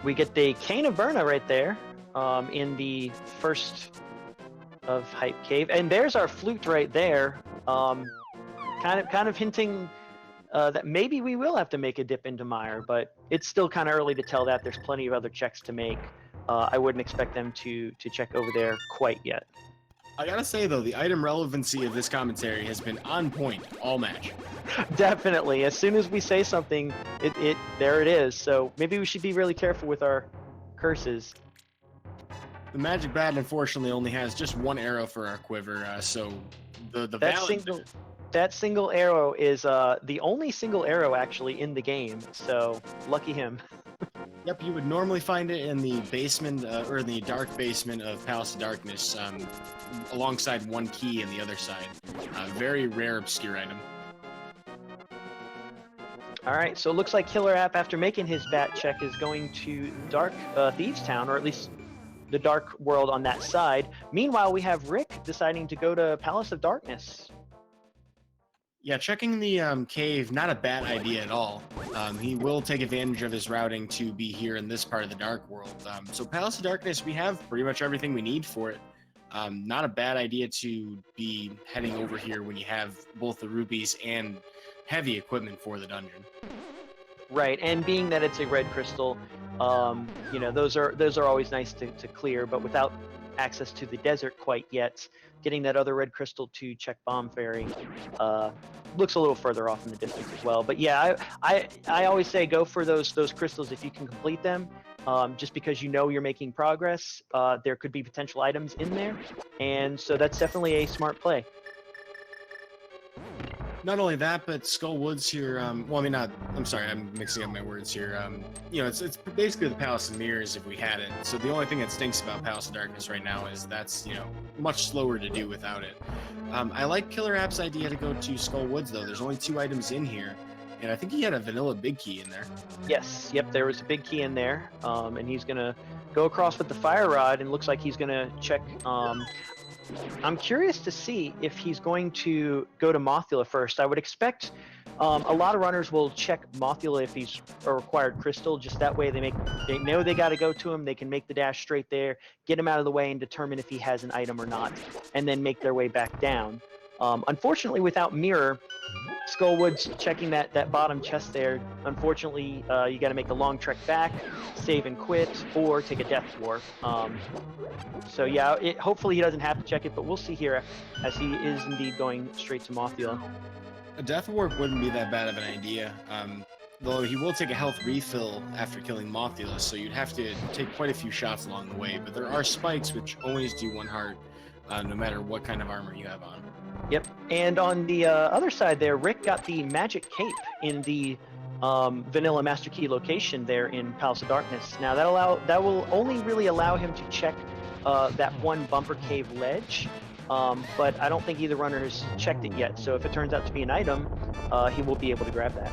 We get the Cane of Berna right there in the first of Hype Cave. And there's our flute right there. Kind of hinting that maybe we will have to make a dip into Mire, but it's still kind of early to tell that. There's plenty of other checks to make. I wouldn't expect them to check over there quite yet. I gotta say, though, the item relevancy of this commentary has been on point all match. Definitely. As soon as we say something, there it is. So maybe we should be really careful with our curses. The Magic Bat, unfortunately, only has just one arrow for our quiver, so that single arrow is the only single arrow actually in the game, so lucky him. Yep, you would normally find it in the basement, or in the dark basement of Palace of Darkness, alongside one key on the other side. Very rare, obscure item. Alright, so it looks like KillerApp, after making his bat check, is going to Dark Thieves Town, or at least the Dark World on that side. Meanwhile, we have Rick deciding to go to Palace of Darkness. Yeah, checking the cave, not a bad idea at all. He will take advantage of his routing to be here in this part of the Dark World. So Palace of Darkness, we have pretty much everything we need for it. Not a bad idea to be heading over here when you have both the rupees and heavy equipment for the dungeon. Right, and being that it's a red crystal, those are always nice to clear, but without access to the desert quite yet, getting that other red crystal to check Bomb Fairy looks a little further off in the distance as well. But yeah, I always say go for those crystals if you can complete them, just because you're making progress. There could be potential items in there, and so that's definitely a smart play. Not only that, but Skull Woods here, I'm sorry, I'm mixing up my words here. It's basically the Palace of Mirrors if we had it. So the only thing that stinks about Palace of Darkness right now is that's, much slower to do without it. I like KillerApp's idea to go to Skull Woods, though. There's only 2 items in here, and I think he had a vanilla big key in there. Yes, yep, there was a big key in there, and he's going to go across with the Fire Rod, and looks like he's going to check... I'm curious to see if he's going to go to Mothula first. I would expect A lot of runners will check Mothula if he's a required crystal. Just that way, they know they got to go to him. They can make the dash straight there, get him out of the way, and determine if he has an item or not, and then make their way back down. Unfortunately, without mirror, Skullwood's checking that bottom chest there. Unfortunately, you got to make a long trek back, save and quit, or take a death warp. So yeah, hopefully he doesn't have to check it, but we'll see here as he is indeed going straight to Mothula. A death warp wouldn't be that bad of an idea, though he will take a health refill after killing Mothula, so you'd have to take quite a few shots along the way, but there are spikes which always do 1 heart, no matter what kind of armor you have on. Yep, and on the other side there, Rick got the magic cape in the vanilla Master Key location there in Palace of Darkness. Now that will only really allow him to check that one bumper cave ledge, but I don't think either runner has checked it yet. So if it turns out to be an item, he will be able to grab that.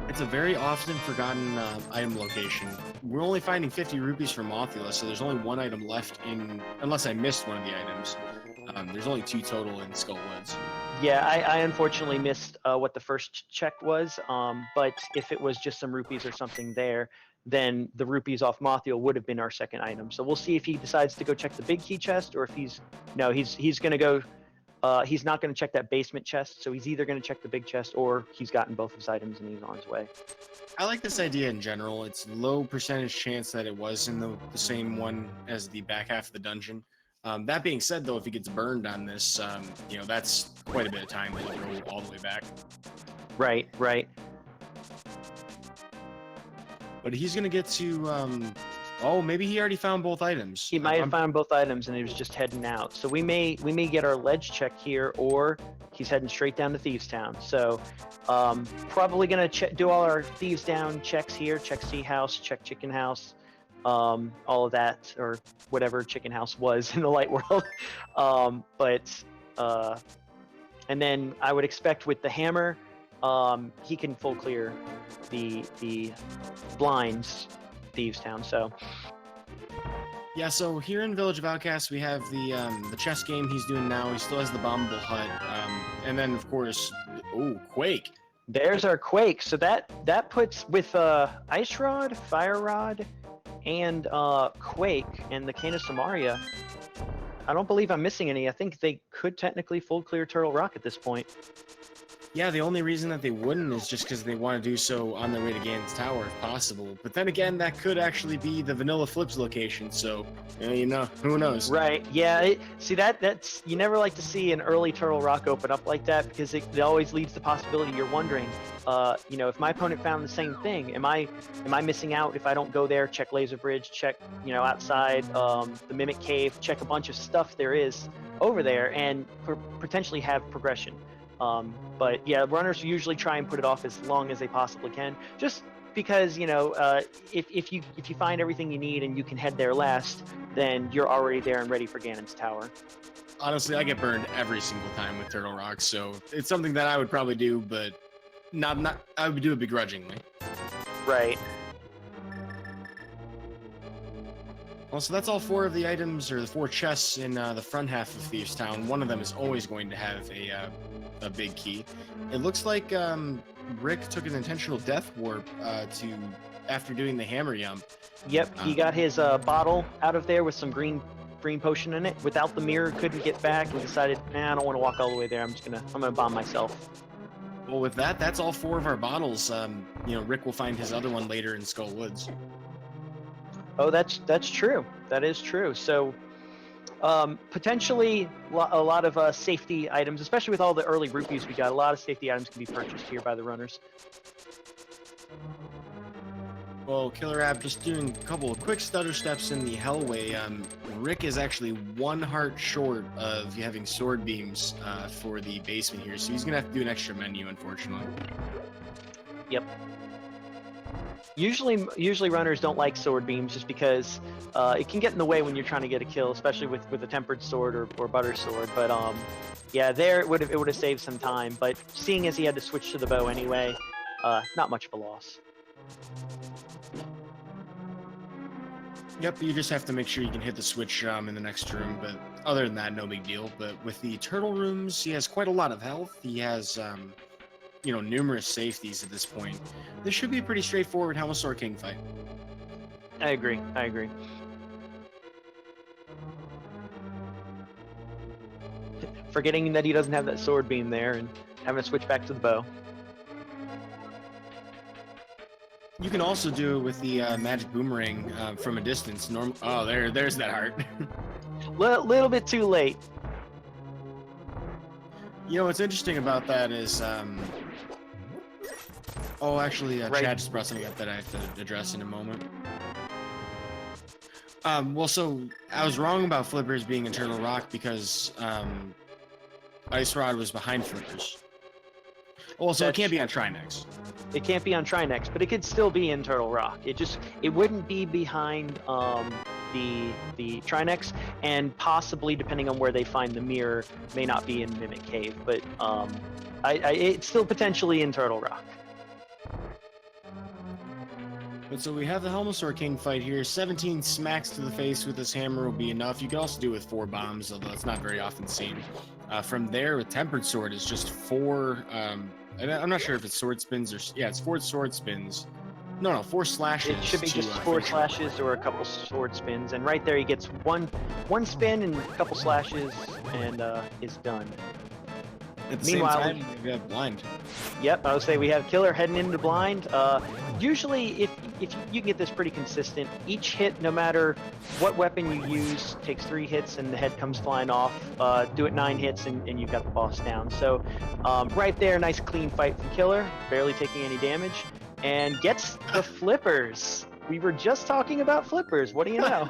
It's a very often forgotten item location. We're only finding 50 rupees from Mothula, so there's only 1 item left unless I missed one of the items. There's only 2 total in Skullwoods. Yeah, I unfortunately missed what the first check was, but if it was just some rupees or something there, then the rupees off Mothula would have been our second item. So we'll see if he decides to go check the big key chest, or if he's going to go. He's not going to check that basement chest, so he's either going to check the big chest or he's gotten both his items and he's on his way. I like this idea in general. It's low percentage chance that it was in the same one as the back half of the dungeon. That being said, though, if he gets burned on this, that's quite a bit of time to go all the way back. Right. But he's going to get to... maybe he already found both items. He might have found both items and he was just heading out. So we may get our ledge check here, or he's heading straight down to Thieves Town. So probably going to do all our Thieves Town checks here. Check Sea House, check Chicken House. All of that, or whatever Chicken House was in the light world. And then I would expect with the hammer, he can full clear the blinds Thieves Town. So yeah, so here in Village of Outcasts we have the chess game he's doing now. He still has the bombable hut, and then of course, Quake. There's our Quake. So that puts with Ice Rod, Fire Rod, and Quake and the Cane of Samaria. I don't believe I'm missing any. I think they could technically full clear Turtle Rock at this point. Yeah, the only reason that they wouldn't is just because they want to do so on their way to Ganon's Tower if possible. But then again, that could actually be the Vanilla Flips location, so, who knows? Right, yeah, that's, you never like to see an early Turtle Rock open up like that, because it always leads to the possibility you're wondering, if my opponent found the same thing, am I missing out if I don't go there, check Laser Bridge, check, outside the Mimic Cave, check a bunch of stuff there is over there, and potentially have progression. But yeah, runners usually try and put it off as long as they possibly can, just because if you find everything you need and you can head there last, then you're already there and ready for Ganon's Tower. Honestly, I get burned every single time with Turtle Rock, so it's something that I would probably do, but not I would do it begrudgingly. Right. Well, so that's all 4 of the items, or the 4 chests in the front half of Thieves Town. One of them is always going to have a big key. It looks like Rick took an intentional death warp after doing the hammer yump. Yep, he got his bottle out of there with some green potion in it. Without the mirror, couldn't get back, and decided, I don't want to walk all the way there. I'm gonna bomb myself. Well, with that, that's all 4 of our bottles. Rick will find his other one later in Skull Woods. Oh, that's true. That is true. So potentially a lot of safety items, especially with all the early rupees we got, a lot of safety items can be purchased here by the runners. Well, KillerApp, just doing a couple of quick stutter steps in the Hellway. Rick is actually 1 heart short of having sword beams for the basement here, so he's going to have to do an extra menu, unfortunately. Yep. Usually runners don't like sword beams just because it can get in the way when you're trying to get a kill, especially with a tempered sword or butter sword. But yeah, there it would have saved some time. But seeing as he had to switch to the bow anyway, not much of a loss. Yep, you just have to make sure you can hit the switch in the next room, but other than that, no big deal. But with the turtle rooms, he has quite a lot of health. He has numerous safeties at this point, this should be a pretty straightforward Helmosaur King fight. I agree. Forgetting that he doesn't have that sword beam there and having to switch back to the bow. You can also do it with the magic boomerang from a distance. Oh, there's that heart. Little bit too late. What's interesting about that is, Right. Chad just brought something up that I have to address in a moment. Well, so I was wrong about Flippers being in Turtle Rock because Ice Rod was behind Flippers. Well, so it can't be on Trinex. It can't be on Trinex, but it could still be in Turtle Rock. It wouldn't be behind the Trinex, and possibly, depending on where they find the mirror, may not be in Mimic Cave. But it's still potentially in Turtle Rock. But so we have the Helmosaur King fight here. 17 smacks to the face with this hammer will be enough. You can also do it with 4 bombs, although it's not very often seen. From there, with Tempered Sword, it's just 4... I'm not sure if it's sword spins or... Yeah, it's 4 sword spins. No, 4 slashes. It should be just 4 slashes or a couple sword spins. And right there, he gets one spin and a couple slashes and is done. At the same time, we have blind. Yep, I would say we have Killer heading into blind. Usually, if you can get this pretty consistent, each hit, no matter what weapon you use, takes 3 hits and the head comes flying off. Do it 9 hits and you've got the boss down. So right there, nice clean fight from Killer, barely taking any damage, and gets the flippers. We were just talking about flippers. What do you know?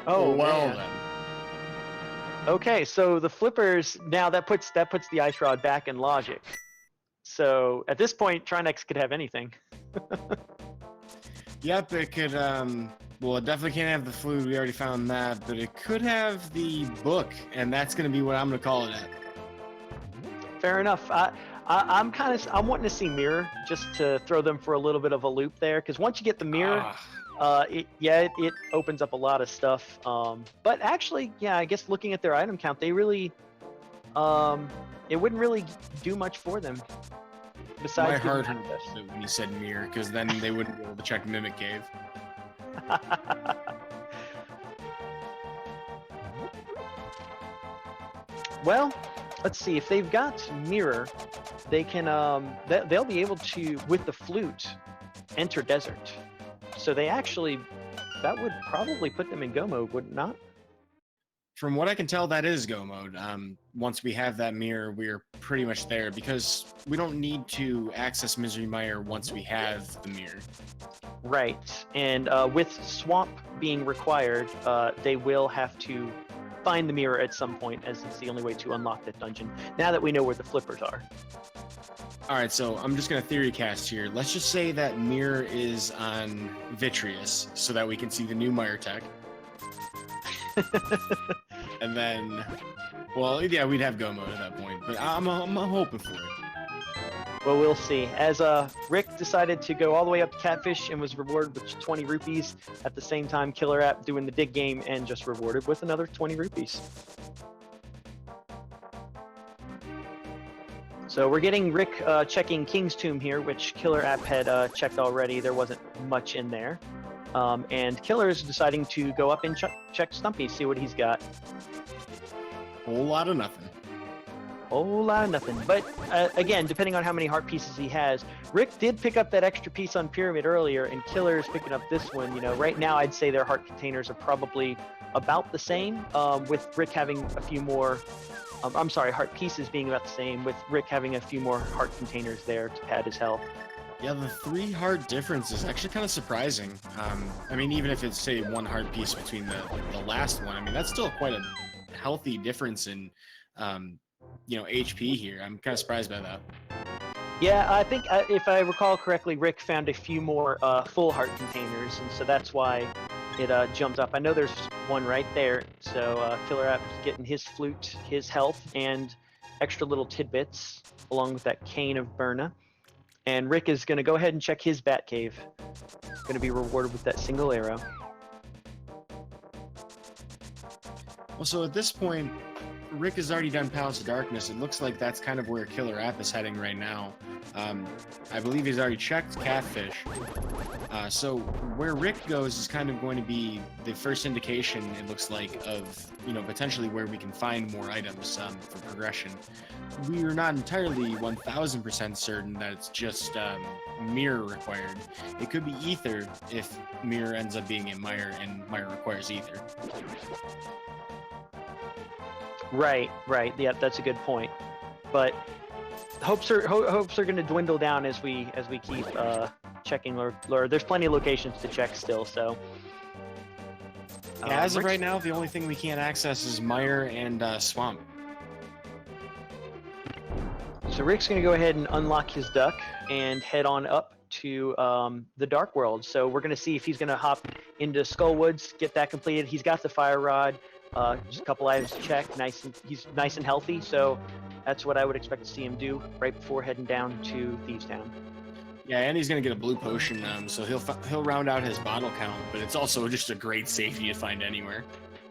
Oh, well man. then. Okay, so the flippers, now that puts the Ice Rod back in logic. So at this point, Trinex could have anything. Yep, it could, well, it definitely can't have the food, we already found that, but it could have the book, and that's going to be what I'm going to call it at. Fair enough. I'm wanting to see Mirror, just to throw them for a little bit of a loop there, because once you get the Mirror, it opens up a lot of stuff. But actually, yeah, I guess looking at their item count, they really, it wouldn't really do much for them. Besides, my heart hurt when you said mirror, because then they wouldn't be able to check Mimic Cave. Well, let's see. If they've got mirror, they can they'll be able to, with the flute, enter desert. So they actually, that would probably put them in go mode, would it not? From what I can tell, that is go mode. Once we have that mirror, we're pretty much there, because we don't need to access Misery Mire once we have the mirror. Right, and with Swamp being required, they will have to find the mirror at some point, as it's the only way to unlock that dungeon, now that we know where the flippers are. Alright, so I'm just going to theory cast here. Let's just say that mirror is on Vitreous, so that we can see the new Mire tech. And then, well, yeah, we'd have go mode at that point, but I'm hoping for it. Well, we'll see. As Rick decided to go all the way up to Catfish and was rewarded with 20 rupees, at the same time KillerApp doing the dig game and just rewarded with another 20 rupees. So we're getting Rick checking King's Tomb here, which KillerApp had checked already. There wasn't much in there. And Killer is deciding to go up and check Stumpy, see what he's got. Whole lot of nothing. Whole lot of nothing. But again, depending on how many heart pieces he has, Rick did pick up that extra piece on Pyramid earlier, and Killer is picking up this one. Right now I'd say their heart containers are probably about the same, with Rick having a few more. I'm sorry, heart pieces being about the same, with Rick having a few more heart containers there to pad his health. Yeah, the 3 heart difference is actually kind of surprising. I mean, even if it's, say, 1 heart piece between the last one, I mean, that's still quite a healthy difference in, HP here. I'm kind of surprised by that. Yeah, I think, if I recall correctly, Rick found a few more full heart containers, and so that's why it jumped up. I know there's one right there, so KillerApp is getting his flute, his health, and extra little tidbits, along with that cane of Burna. And Rick is going to go ahead and check his bat cave. Going to be rewarded with that single arrow. Well, so at this point, Rick has already done Palace of Darkness, it looks like that's kind of where KillerApp is heading right now. I believe he's already checked Catfish. So where Rick goes is kind of going to be the first indication, it looks like, of, you know, potentially where we can find more items for progression. We are not entirely 1000% certain that it's just mirror required. It could be ether if mirror ends up being in mire and mire requires ether. Right. Yeah, that's a good point. But hopes are going to dwindle down as we keep checking lure. There's plenty of locations to check still, so. Yeah, as of right now, the only thing we can't access is mire and swamp. So Rick's going to go ahead and unlock his duck and head on up to the Dark World. So we're going to see if he's going to hop into Skullwoods, get that completed. He's got the fire rod, just a couple items to check. He's nice and healthy, so that's what I would expect to see him do right before heading down to Thieves Town. Yeah, and he's gonna get a blue potion, so he'll round out his bottle count. But it's also just a great safety to find anywhere.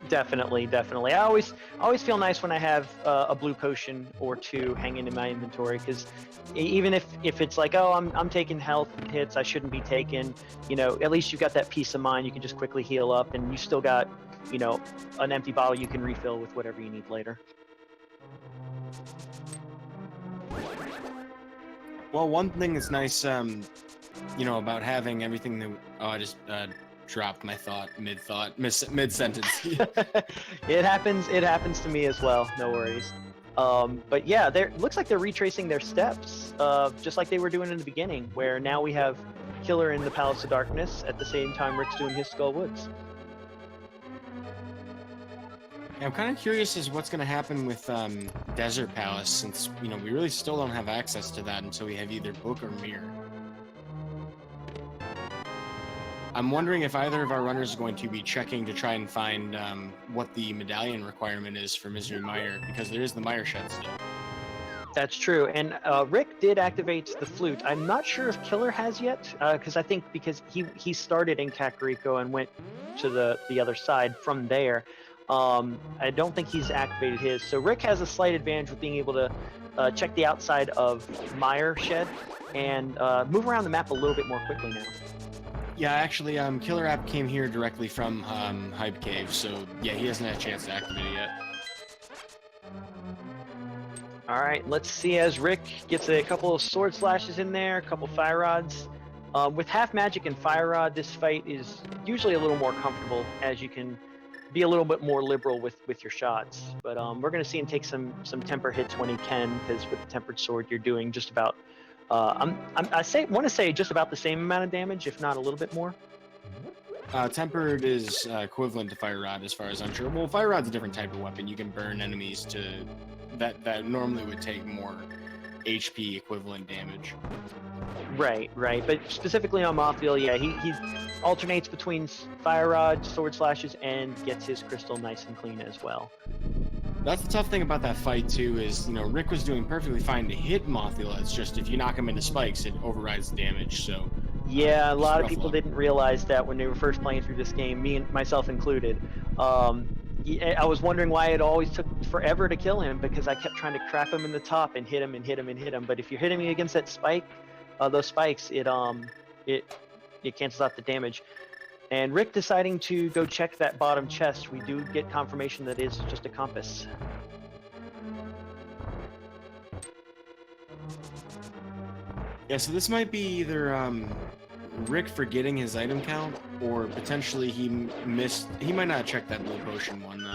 Definitely. I always feel nice when I have a blue potion or two hanging in my inventory, because even if it's like, oh, I'm taking health hits I shouldn't be taking, you know, at least you've got that peace of mind. You can just quickly heal up, and you still got, you know, an empty bottle you can refill with whatever you need later. Well, one thing that's nice, you know, about having everything that I just dropped my thought mid sentence. It happens to me as well. No worries. But yeah, looks like they're retracing their steps, just like they were doing in the beginning, where now we have Killer in the Palace of Darkness at the same time Rick's doing his Skullwoods. I'm kind of curious as what's going to happen with Desert Palace, since, you know, we really still don't have access to that until we have either book or mirror. I'm wondering if either of our runners is going to be checking to try and find what the medallion requirement is for Misery Mire, because there is the Mire Shed still. That's true, and Rick did activate the flute. I'm not sure if Killer has yet, because I think because he started in Kakariko and went to the other side from there. I don't think he's activated his. So Rick has a slight advantage with being able to check the outside of Mire Shed and move around the map a little bit more quickly now. Yeah, actually, KillerApp came here directly from Hype Cave, so yeah, he hasn't had a chance to activate it yet. All right, let's see as Rick gets a couple of sword slashes in there, a couple fire rods. With half magic and fire rod, this fight is usually a little more comfortable, as you can be a little bit more liberal with your shots. But we're going to see him take some temper hits when he can, because with the tempered sword, you're doing just about I want to say just about the same amount of damage, if not a little bit more. Tempered is equivalent to fire rod, as far as I'm sure. Well, fire rod's a different type of weapon. You can burn enemies to that normally would take more HP equivalent damage. Right. But specifically on Mothville, yeah, he alternates between fire rod, sword slashes, and gets his crystal nice and clean as well. That's the tough thing about that fight too, is, you know, Rick was doing perfectly fine to hit Mothville. It's just if you knock him into spikes, it overrides the damage. So yeah, a lot of people didn't realize that when they were first playing through this game, me and myself included. I was wondering why it always took forever to kill him, because I kept trying to trap him in the top and hit him and hit him and hit him. But if you're hitting me against that spike, those spikes, it cancels out the damage. And Rick deciding to go check that bottom chest, we do get confirmation that it is just a compass. Yeah, so this might be either Rick forgetting his item count, or potentially he might not check that blue potion one.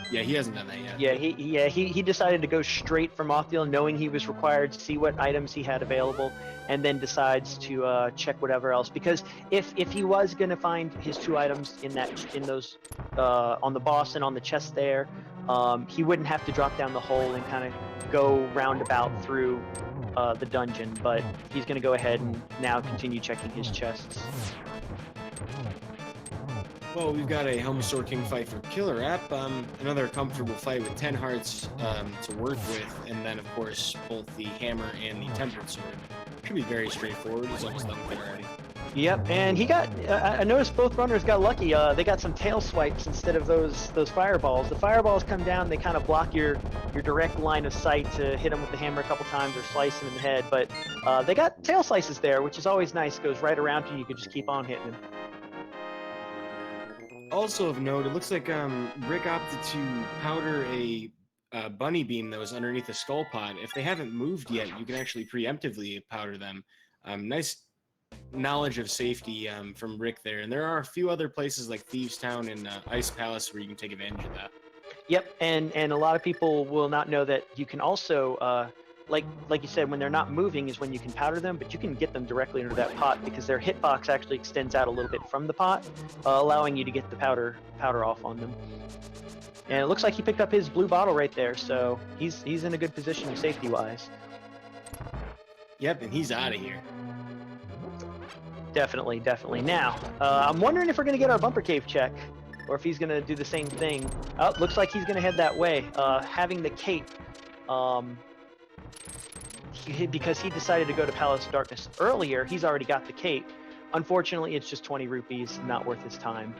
Yeah, he hasn't done that yet. He decided to go straight for Mothville, knowing he was required to see what items he had available, and then decides to check whatever else. Because if he was going to find his two items in those on the boss and on the chest there, he wouldn't have to drop down the hole and kind of go roundabout through the dungeon. But he's going to go ahead and now continue checking his chests. Well, we've got a Helm Sword King fight for KillerApp, another comfortable fight with 10 hearts to work with, and then, of course, both the hammer and the tempered sword. Should be very straightforward. He's almost done with it already. Yep, and he got. I noticed both runners got lucky. They got some tail swipes instead of those fireballs. The fireballs come down, they kind of block your direct line of sight to hit them with the hammer a couple times or slice them in the head. But they got tail slices there, which is always nice. Goes right around you. You could just keep on hitting them. Also of note, it looks like Rick opted to powder a bunny beam that was underneath the skull pod. If they haven't moved yet, you can actually preemptively powder them. Nice knowledge of safety from Rick there. And there are a few other places like Thieves Town and Ice Palace where you can take advantage of that. Yep, and a lot of people will not know that you can also, like you said, when they're not moving is when you can powder them, but you can get them directly into that pot because their hitbox actually extends out a little bit from the pot, allowing you to get the powder off on them. And it looks like he picked up his blue bottle right there, so he's in a good position safety-wise. Yep, and he's out of here. Definitely, definitely. Now, I'm wondering if we're going to get our bumper cave check, or if he's going to do the same thing. Oh, looks like he's going to head that way. Having the cape, because he decided to go to Palace of Darkness earlier, he's already got the cape. Unfortunately, it's just 20 rupees, not worth his time.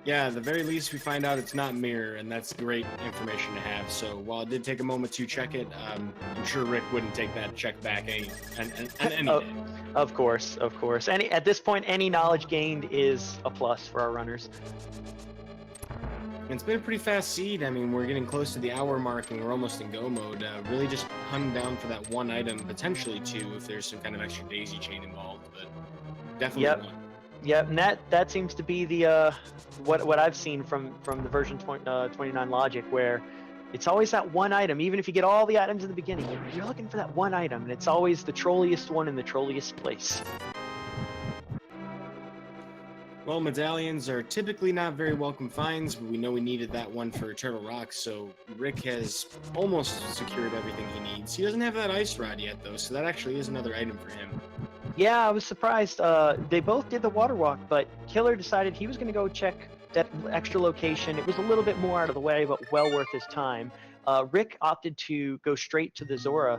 Yeah, at the very least, we find out it's not mirror, and that's great information to have. So while it did take a moment to check it, I'm sure Rick wouldn't take that check back any day. Of course, of course. At this point, any knowledge gained is a plus for our runners. It's been a pretty fast seed. I mean, we're getting close to the hour mark, and we're almost in go mode. Really just hunting down for that one item, potentially two, if there's some kind of extra daisy chain involved. But definitely one. Yep, and that seems to be the what I've seen from the version 29 logic, where it's always that one item. Even if you get all the items in the beginning, you're looking for that one item, and it's always the trolliest one in the trolliest place. Well, medallions are typically not very welcome finds, but we know we needed that one for Turtle Rock, so Rick has almost secured everything he needs. He doesn't have that ice rod yet, though, so that actually is another item for him. Yeah, I was surprised. They both did the water walk, but Killer decided he was going to go check that extra location. It was a little bit more out of the way, but well worth his time. Rick opted to go straight to the Zora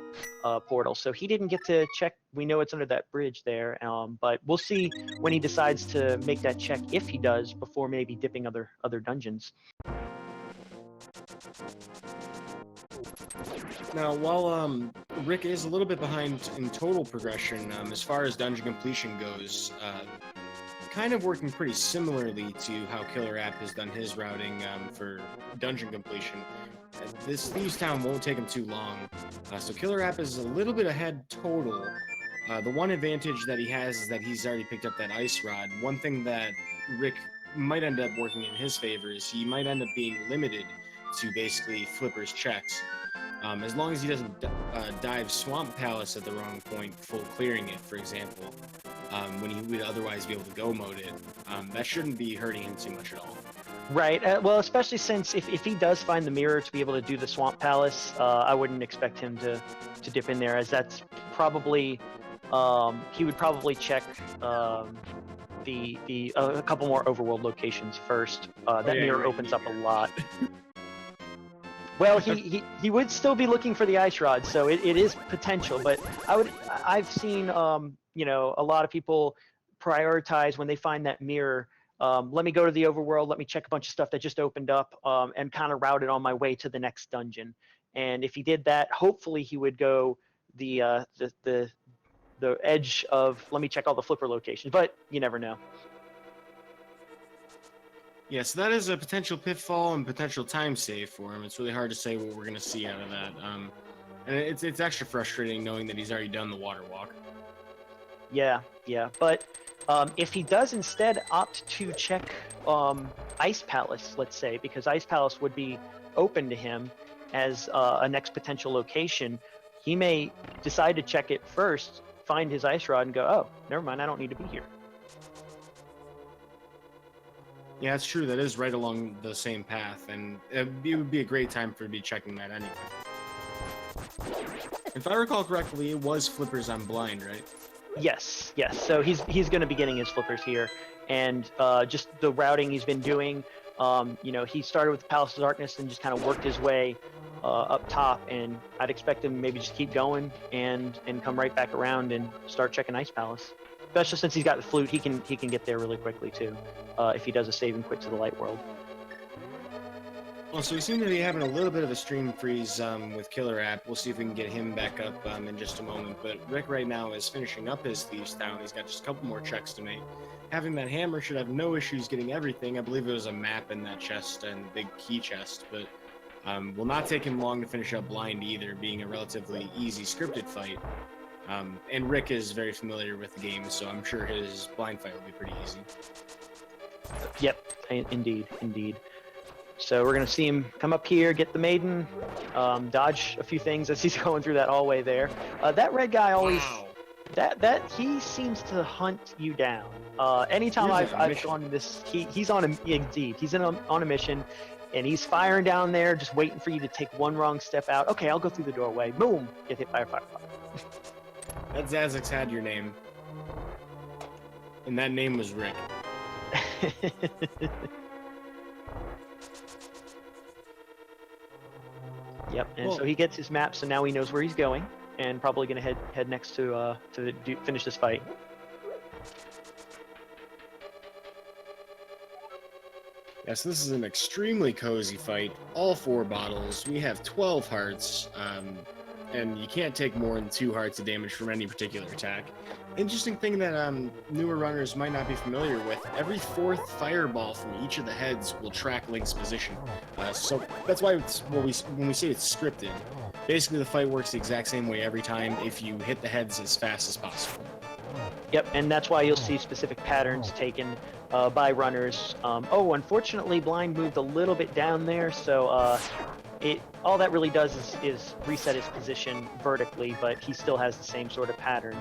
portal, so he didn't get to check. We know it's under that bridge there, but we'll see when he decides to make that check, if he does, before maybe dipping other dungeons. Now, while Rick is a little bit behind in total progression, as far as dungeon completion goes, kind of working pretty similarly to how KillerApp has done his routing for dungeon completion. This Thieves Town won't take him too long, so KillerApp is a little bit ahead total. The one advantage that he has is that he's already picked up that ice rod. One thing that Rick might end up working in his favor is he might end up being limited to basically Flipper's checks. As long as he doesn't dive Swamp Palace at the wrong point, full clearing it, for example, when he would otherwise be able to go mode it, that shouldn't be hurting him too much at all. Right. Well, especially since if he does find the mirror to be able to do the Swamp Palace, I wouldn't expect him to dip in there, as that's probably he would probably check a couple more overworld locations first. That mirror opens up a lot. Well, he would still be looking for the ice rod, so it is potential. But I've seen a lot of people prioritize when they find that mirror. Let me go to the overworld. Let me check a bunch of stuff that just opened up, and kind of route it on my way to the next dungeon. And if he did that, hopefully he would go the edge of, let me check all the Flipper locations. But you never know. Yeah, so that is a potential pitfall and potential time save for him. It's really hard to say what we're going to see out of that. And it's extra frustrating knowing that he's already done the water walk. Yeah. But if he does instead opt to check Ice Palace, let's say, because Ice Palace would be open to him as a next potential location, he may decide to check it first, find his ice rod, and go, oh, never mind, I don't need to be here. Yeah, it's true. That is right along the same path, and it would be a great time for me checking that anyway. If I recall correctly, it was Flippers on blind, right? Yes. So he's going to be getting his Flippers here, and just the routing he's been doing. He started with the Palace of Darkness and just kind of worked his way up top, and I'd expect him maybe just keep going and come right back around and start checking Ice Palace. Especially since he's got the flute, he can get there really quickly too, if he does a save and quit to the light world. Well, so we seem to be having a little bit of a stream freeze with KillerApp. We'll see if we can get him back up in just a moment. But Rick right now is finishing up his Thieves Town. He's got just a couple more checks to make. Having that hammer should have no issues getting everything. I believe it was a map in that chest and big key chest, but will not take him long to finish up blind either, being a relatively easy scripted fight. And Rick is very familiar with the game, so I'm sure his blind fight will be pretty easy. Yep, indeed. So we're gonna see him come up here, get the maiden, dodge a few things as he's going through that hallway there. That red guy always, that he seems to hunt you down. Anytime I've gone to this, he's on a mission, and he's firing down there, just waiting for you to take one wrong step out. Okay, I'll go through the doorway. Boom, get hit by a firefly. That Zazix had your name, and that name was Rick. Yep, and so he gets his map, so now he knows where he's going, and probably gonna head next to finish this fight. Yes, this is an extremely cozy fight. All 4 bottles. We have 12 hearts, and you can't take more than 2 hearts of damage from any particular attack. Interesting thing that newer runners might not be familiar with, every 4th fireball from each of the heads will track Link's position. So that's why when we say it's scripted, basically the fight works the exact same way every time if you hit the heads as fast as possible. Yep, and that's why you'll see specific patterns taken by runners. Unfortunately, Blind moved a little bit down there, so all that really does is reset his position vertically, but he still has the same sort of pattern.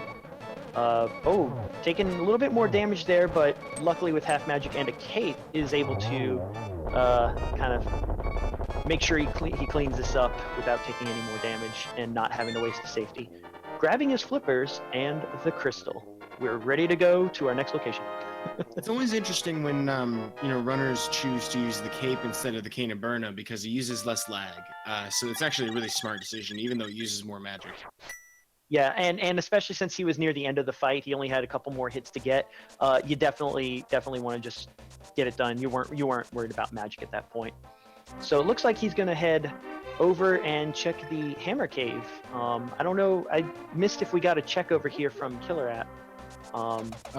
Taking a little bit more damage there, but luckily with half magic and a cape is able to kind of make sure he cleans this up without taking any more damage and not having to waste the safety. Grabbing his flippers and the crystal. We're ready to go to our next location. It's always interesting when runners choose to use the cape instead of the Cane of Burna because it uses less lag. So it's actually a really smart decision, even though it uses more magic. Yeah, and especially since he was near the end of the fight, he only had a couple more hits to get. You definitely want to just get it done. You weren't worried about magic at that point. So it looks like he's gonna head over and check the Hammer Cave. I don't know. I missed if we got a check over here from KillerApp.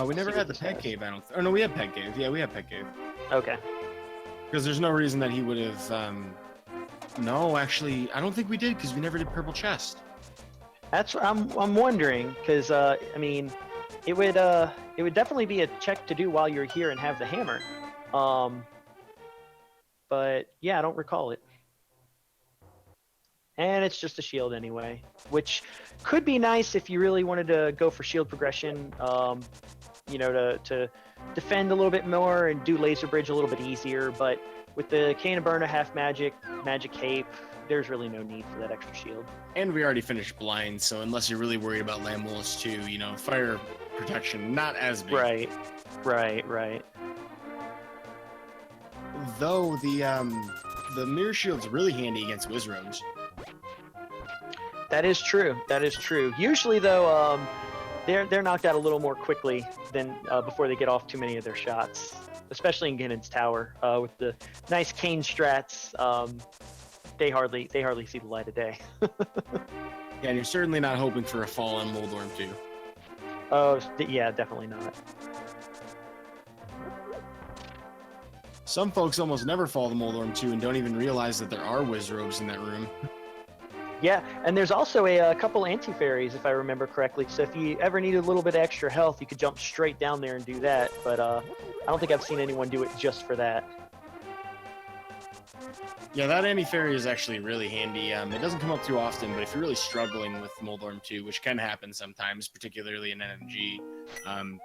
We never had the Peg Cave, I don't. Oh no, we had Peg Cave. Yeah, we had Peg Cave. Okay. Because there's no reason that he would have. No, actually, I don't think we did because we never did Purple Chest. That's what I'm wondering, because I mean, it would definitely be a check to do while you're here and have the hammer. But yeah, I don't recall it. And it's just a shield anyway, which could be nice if you really wanted to go for shield progression, to defend a little bit more and do laser bridge a little bit easier. But with the Cane of Burna, half magic cape, there's really no need for that extra shield. And we already finished blind, so unless you're really worried about Lamulus too, fire protection not as big. Right. Though the mirror shield's really handy against Wizrogues. That is true. Usually, though, they're knocked out a little more quickly than before they get off too many of their shots, especially in Ganon's Tower with the nice cane strats. They hardly see the light of day. Yeah, and you're certainly not hoping for a fall on Moldorm too. Oh, yeah, definitely not. Some folks almost never fall to Moldorm 2 and don't even realize that there are Wizrogues in that room. Yeah, and there's also a couple anti-fairies, if I remember correctly. So if you ever need a little bit of extra health, you could jump straight down there and do that. But I don't think I've seen anyone do it just for that. Yeah, that anti-fairy is actually really handy. It doesn't come up too often, but if you're really struggling with Moldorm 2, which can happen sometimes, particularly in NMG,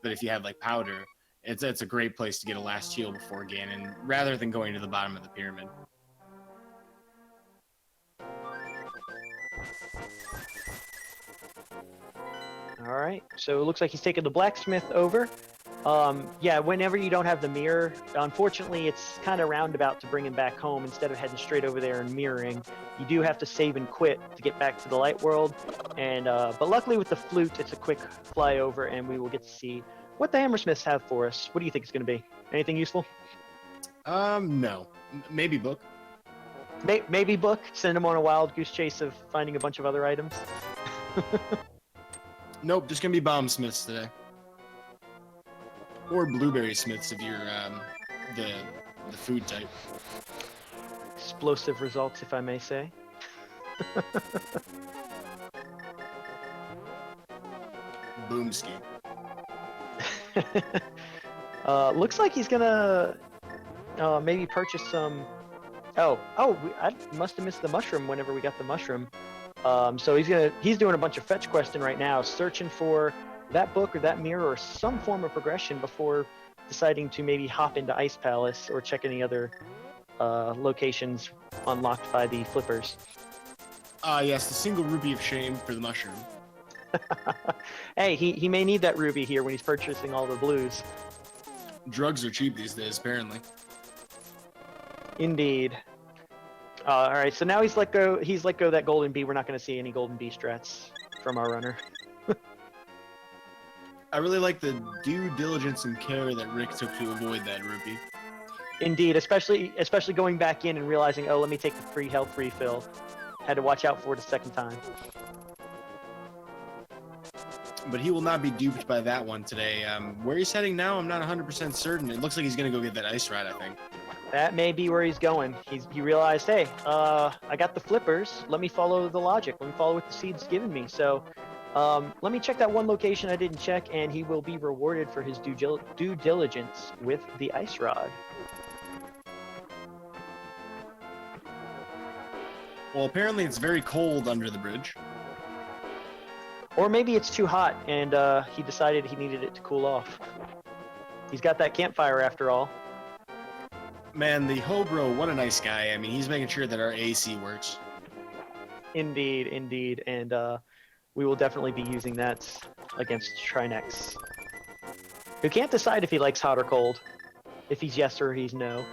but if you have like powder, it's a great place to get a last heal before Ganon, rather than going to the bottom of the pyramid. All right, so it looks like he's taking the blacksmith over. Yeah, whenever you don't have the mirror, unfortunately, it's kind of roundabout to bring him back home instead of heading straight over there and mirroring. You do have to save and quit to get back to the light world, and but luckily with the flute, it's a quick flyover, and we will get to see what the Hammersmiths have for us. What do you think it's going to be? Anything useful? No. Maybe book. Maybe book. Send him on a wild goose chase of finding a bunch of other items. Nope, just gonna be bomb smiths today. Or blueberry smiths if you're the food type. Explosive results, if I may say. Boomski. Looks like he's gonna maybe purchase some. I must have missed the mushroom whenever we got the mushroom. So he's doing a bunch of fetch questing right now, searching for that book or that mirror or some form of progression before deciding to maybe hop into Ice Palace or check any other locations unlocked by the flippers. Yes, the single rupee of shame for the mushroom. Hey, he may need that ruby here when he's purchasing all the blues. Drugs are cheap these days, apparently. Indeed. All right, so now he's let go of that golden bee. We're not going to see any golden bee strats from our runner. I really like the due diligence and care that Rick took to avoid that rupee. Indeed, especially going back in and realizing, oh, let me take the free health refill. Had to watch out for it a second time. But he will not be duped by that one today. Where he's heading now, I'm not 100% certain. It looks like he's going to go get that ice rod, I think. That may be where he's going. He realized, hey, I got the flippers. Let me follow the logic. Let me follow what the seed's given me. So let me check that one location I didn't check, and he will be rewarded for his due diligence with the ice rod. Well, apparently it's very cold under the bridge. Or maybe it's too hot, and he decided he needed it to cool off. He's got that campfire after all. Man, the Hobro, what a nice guy. I mean, he's making sure that our AC works. Indeed, indeed. And we will definitely be using that against Trinex, who can't decide if he likes hot or cold, if he's yes or he's no.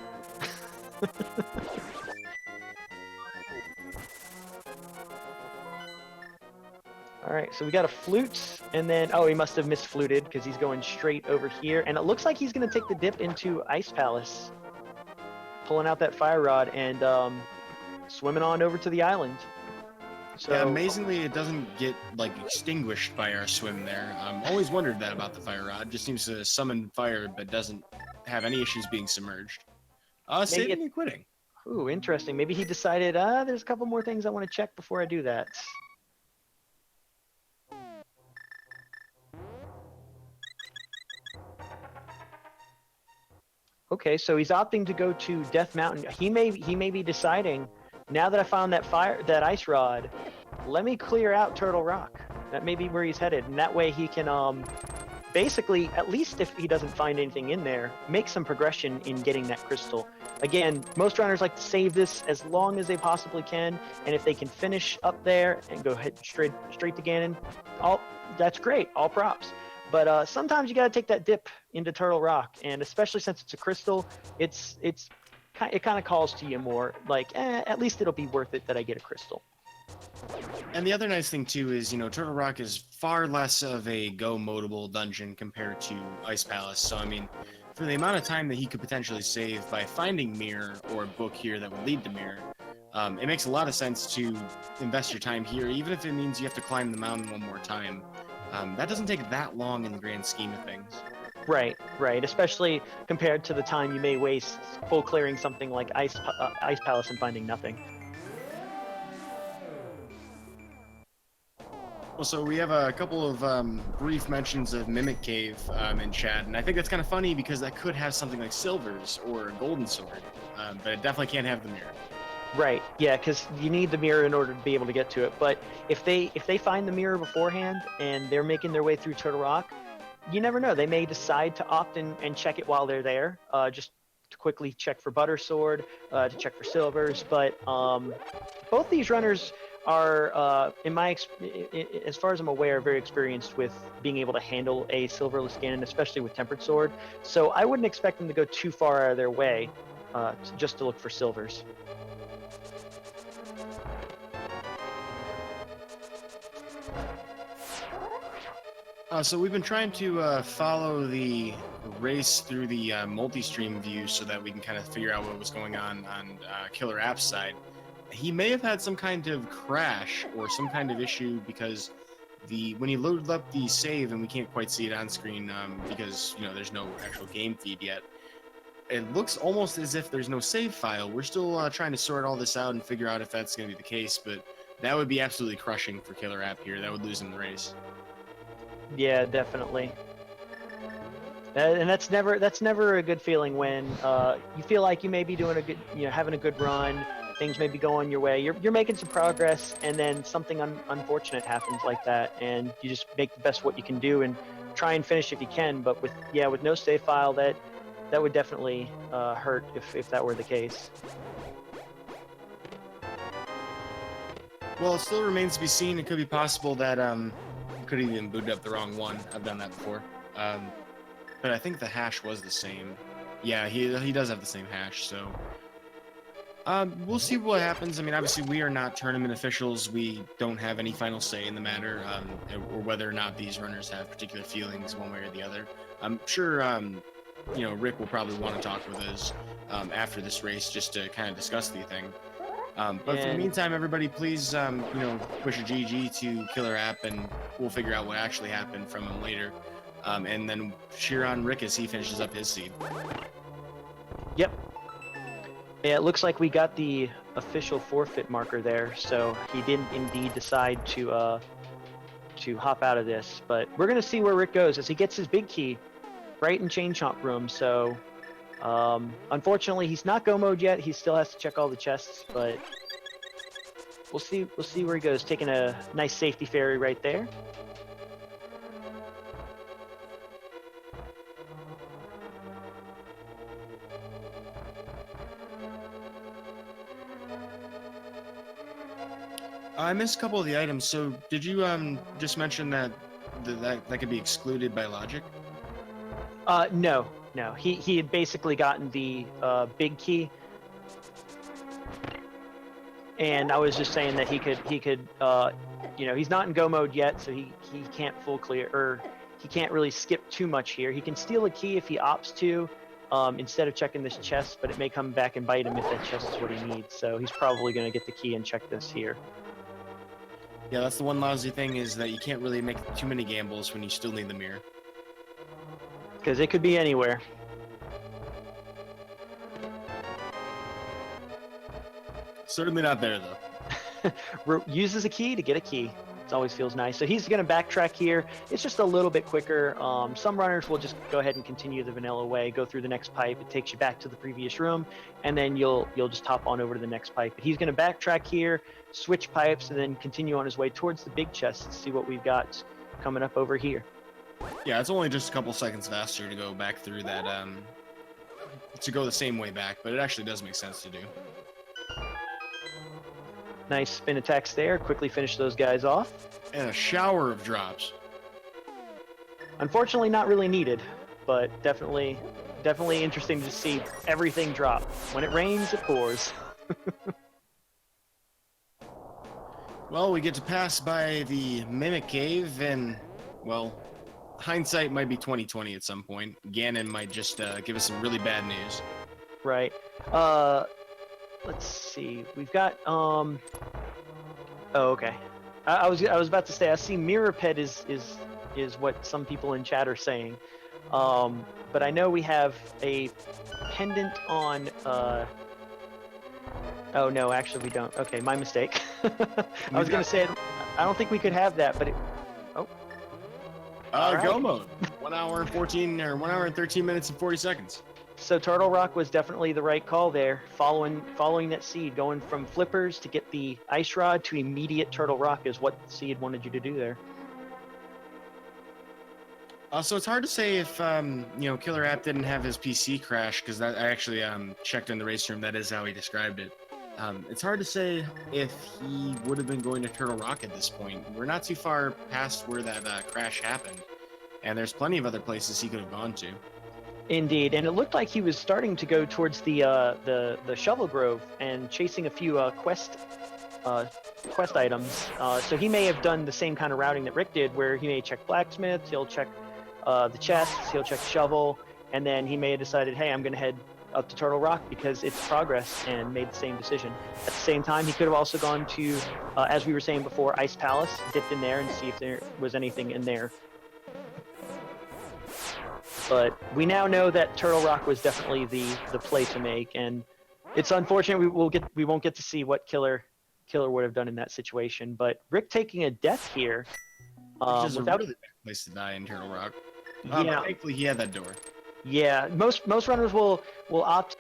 All right, so we got a flute, and then, oh, he must have misfluted because he's going straight over here. And it looks like he's going to take the dip into Ice Palace, pulling out that fire rod and swimming on over to the island. So yeah, amazingly, it doesn't get, like, extinguished by our swim there. Always wondered that about the fire rod. Just seems to summon fire, but doesn't have any issues being submerged. Saving and quitting. Ooh, interesting. Maybe he decided, there's a couple more things I want to check before I do that. Okay, so he's opting to go to Death Mountain. He may be deciding, now that I found that ice rod, let me clear out Turtle Rock. That may be where he's headed, and that way he can basically, at least if he doesn't find anything in there, make some progression in getting that crystal. Again, most runners like to save this as long as they possibly can, and if they can finish up there and go ahead straight to Ganon, that's great, all props. But sometimes you got to take that dip into Turtle Rock, and especially since it's a crystal, it kind of calls to you more. Like, at least it'll be worth it that I get a crystal. And the other nice thing too is, Turtle Rock is far less of a go-modable dungeon compared to Ice Palace. So I mean, for the amount of time that he could potentially save by finding Mirror or a book here that would lead to Mirror, it makes a lot of sense to invest your time here, even if it means you have to climb the mountain one more time. That doesn't take that long in the grand scheme of things. Right. Especially compared to the time you may waste full clearing something like Ice Palace and finding nothing. Well, so we have a couple of brief mentions of Mimic Cave in chat, and I think that's kind of funny because that could have something like Silver's or a Golden Sword, but it definitely can't have the mirror. Right, yeah, because you need the mirror in order to be able to get to it. But if they find the mirror beforehand and they're making their way through Turtle Rock, you never know. They may decide to opt in and check it while they're there, just to quickly check for Butter Sword, to check for Silvers. But both these runners are, as far as I'm aware, very experienced with being able to handle a silverless Ganon, especially with Tempered Sword. So I wouldn't expect them to go too far out of their way just to look for silvers. So we've been trying to follow the race through the multi-stream view so that we can kind of figure out what was going on Killer App's side. He may have had some kind of crash or some kind of issue because when he loaded up the save, and we can't quite see it on screen because there's no actual game feed yet. It looks almost as if there's no save file. We're still trying to sort all this out and figure out if that's going to be the case, but that would be absolutely crushing for Killer App here. That would lose him the race. Yeah, definitely. And that's never a good feeling when you feel like you may be doing a good, having a good run. Things may be going your way. You're making some progress, and then something unfortunate happens like that, and you just make the best what you can do and try and finish if you can. But with no save file, that would definitely hurt if that were the case. Well, it still remains to be seen. It could be possible that could have even booted up the wrong one. I've done that before. But I think the hash was the same. Yeah, he does have the same hash, so we'll see what happens. I mean, obviously we are not tournament officials. We don't have any final say in the matter, or whether or not these runners have particular feelings one way or the other. I'm sure Rick will probably want to talk with us after this race just to kind of discuss the thing. But for the meantime, everybody, please, push a GG to Killer App, and we'll figure out what actually happened from him later. And then cheer on Rick as he finishes up his seed. Yep. Yeah, it looks like we got the official forfeit marker there, so he didn't indeed decide to hop out of this. But we're gonna see where Rick goes as he gets his big key right in Chain Chomp room. So unfortunately, he's not go mode yet. He still has to check all the chests, but we'll see where he goes. Taking a nice safety ferry right there. I missed a couple of the items. So did you just mention that that could be excluded by logic? No. He had basically gotten the big key, and I was just saying that he could he's not in go mode yet, so he can't full clear, or he can't really skip too much here. He can steal a key if he opts to, instead of checking this chest, but it may come back and bite him if that chest is what he needs. So he's probably going to get the key and check this here. Yeah, that's the one lousy thing, is that you can't really make too many gambles when you still need the mirror. Because it could be anywhere. Certainly not there, though. Uses a key to get a key. It always feels nice. So he's going to backtrack here. It's just a little bit quicker. Some runners will just go ahead and continue the vanilla way, go through the next pipe. It takes you back to the previous room, and then you'll just hop on over to the next pipe. But he's going to backtrack here, switch pipes, and then continue on his way towards the big chest to see what we've got coming up over here. Yeah, it's only just a couple seconds faster to go back through that, to go the same way back, but it actually does make sense to do. Nice spin attacks there. Quickly finish those guys off. And a shower of drops. Unfortunately, not really needed, but definitely interesting to see everything drop. When it rains, it pours. Well, we get to pass by the Mimic Cave, and, well, hindsight might be 20/20 at some point. Ganon might just give us some really bad news. Right. Let's see. We've got oh, okay. I was about to say, I see Mirror Pet is what some people in chat are saying. But I know we have a pendant on oh no, actually we don't. Okay, my mistake. I was gonna say I don't think we could have that, but it right. Go mode. 1 hour and 13 minutes and 40 seconds. So Turtle Rock was definitely the right call there, following that seed, going from flippers to get the ice rod to immediate Turtle Rock is what the seed wanted you to do there. So it's hard to say if Killer App didn't have his PC crash, because I actually checked in the race room. That is how he described it. It's hard to say if he would have been going to Turtle Rock at this point. We're not too far past where that crash happened, and there's plenty of other places he could have gone to. Indeed, and it looked like he was starting to go towards the Shovel Grove and chasing a few quest items. So he may have done the same kind of routing that Rick did, where he may check blacksmith, he'll check the chests, he'll check shovel, and then he may have decided, hey, I'm going to head up to Turtle Rock because it's progress, and made the same decision. At the same time, he could have also gone to, as we were saying before, Ice Palace, dipped in there and see if there was anything in there. But we now know that Turtle Rock was definitely the play to make, and it's unfortunate we won't get to see what Killer would have done in that situation. But Rick taking a death here, Which is without a really bad place to die in Turtle Rock. Yeah. Thankfully, he had that door. Yeah, most runners will opt,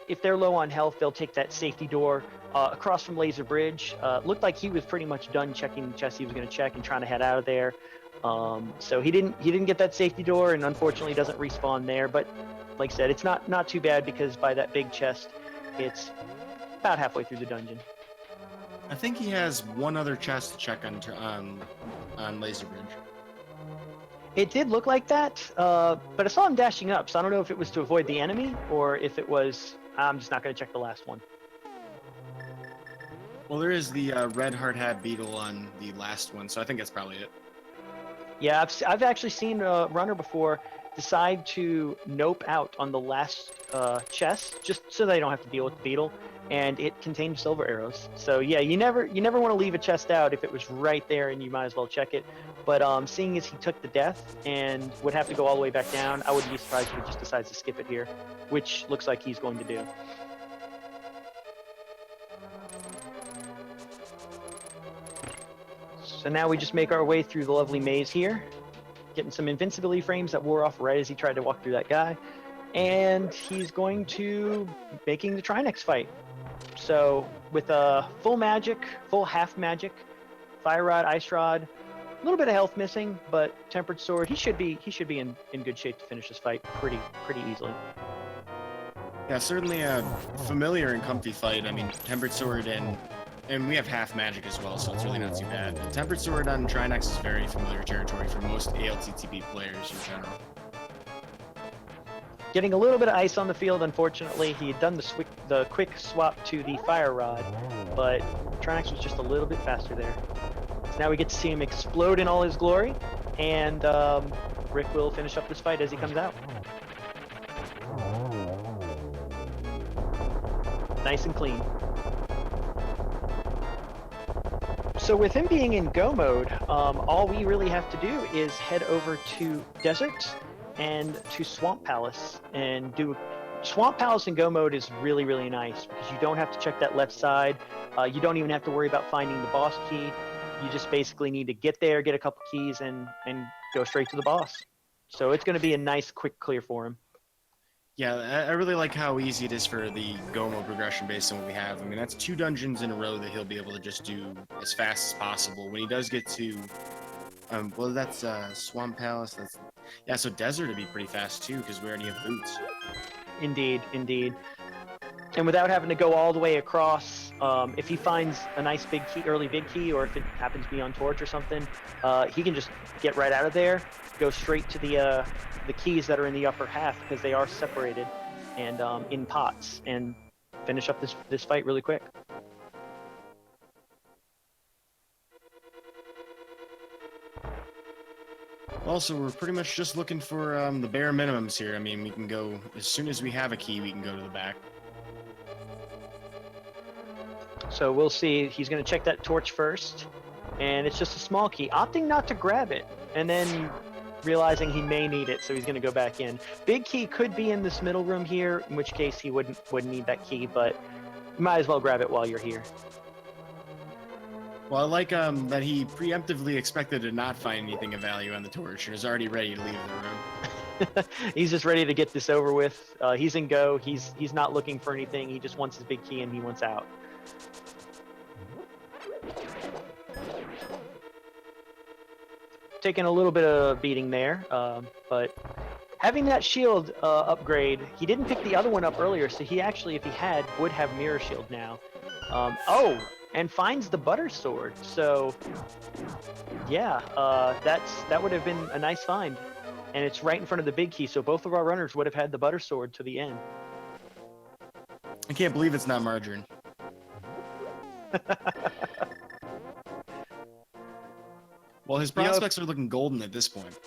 if they're low on health, they'll take that safety door across from Laser Bridge. Looked like he was pretty much done checking the chest he was going to check and trying to head out of there. So he didn't get that safety door, and unfortunately doesn't respawn there. But like I said, it's not too bad, because by that big chest, it's about halfway through the dungeon. I think he has one other chest to check on Laser Bridge. It did look like that, but I saw him dashing up, so I don't know if it was to avoid the enemy or if it was, I'm just not going to check the last one. Well, there is the red hard hat beetle on the last one, so I think that's probably it. Yeah, I've actually seen a runner before decide to nope out on the last chest, just so they don't have to deal with the beetle, and it contained silver arrows. So yeah, you never want to leave a chest out if it was right there, and you might as well check it. But seeing as he took the death and would have to go all the way back down, I wouldn't be surprised if he just decides to skip it here, which looks like he's going to do. So now we just make our way through the lovely maze here, getting some invincibility frames that wore off right as he tried to walk through that guy. And he's going to making the Trinex fight. So with a full magic, full half magic, Fire Rod, Ice Rod, a little bit of health missing, but Tempered Sword, he should be in good shape to finish this fight pretty easily. Yeah, certainly a familiar and comfy fight. I mean, Tempered Sword and we have half magic as well, so it's really not too bad. The Tempered Sword on Trinex is very familiar territory for most ALTTP players in general. Getting a little bit of ice on the field, unfortunately. He had done the quick swap to the Fire Rod, but Trinex was just a little bit faster there. So now we get to see him explode in all his glory, and Rick will finish up this fight as he comes out. Nice and clean. So with him being in go mode, all we really have to do is head over to Desert and to Swamp Palace and do Swamp Palace in go mode is really nice, because you don't have to check that left side. You don't even have to worry about finding the boss key. You just basically need to get there, get a couple keys, and go straight to the boss. So it's going to be a nice quick clear for him. Yeah, I really like how easy it is for the go mode progression based on what we have. I mean, that's 2 dungeons in a row that he'll be able to just do as fast as possible. When he does get to, well, that's Swamp Palace. Yeah, so Desert would be pretty fast too, because we already have boots. Indeed. And without having to go all the way across, if he finds a nice early big key, or if it happens to be on torch or something, he can just get right out of there, go straight to the keys that are in the upper half, because they are separated and in pots, and finish up this fight really quick. Also, we're pretty much just looking for the bare minimums here. I mean, we can go, as soon as we have a key, we can go to the back. So we'll see. He's going to check that torch first, and it's just a small key, opting not to grab it, and then realizing he may need it, so he's going to go back in. Big key could be in this middle room here, in which case he wouldn't need that key, but you might as well grab it while you're here. Well, I like that he preemptively expected to not find anything of value on the torch and is already ready to leave the room. He's just ready to get this over with. He's in go. He's not looking for anything. He just wants his big key and he wants out. Taking a little bit of beating there, but Having that shield upgrade, he didn't pick the other one up earlier, so he actually, if he had, would have mirror shield now. Oh, and finds the butter sword. So, yeah, that would have been a nice find, and it's right in front of the big key. So both of our runners would have had the butter sword to the end. I can't believe it's not margarine. Well, his prospects are looking golden at this point.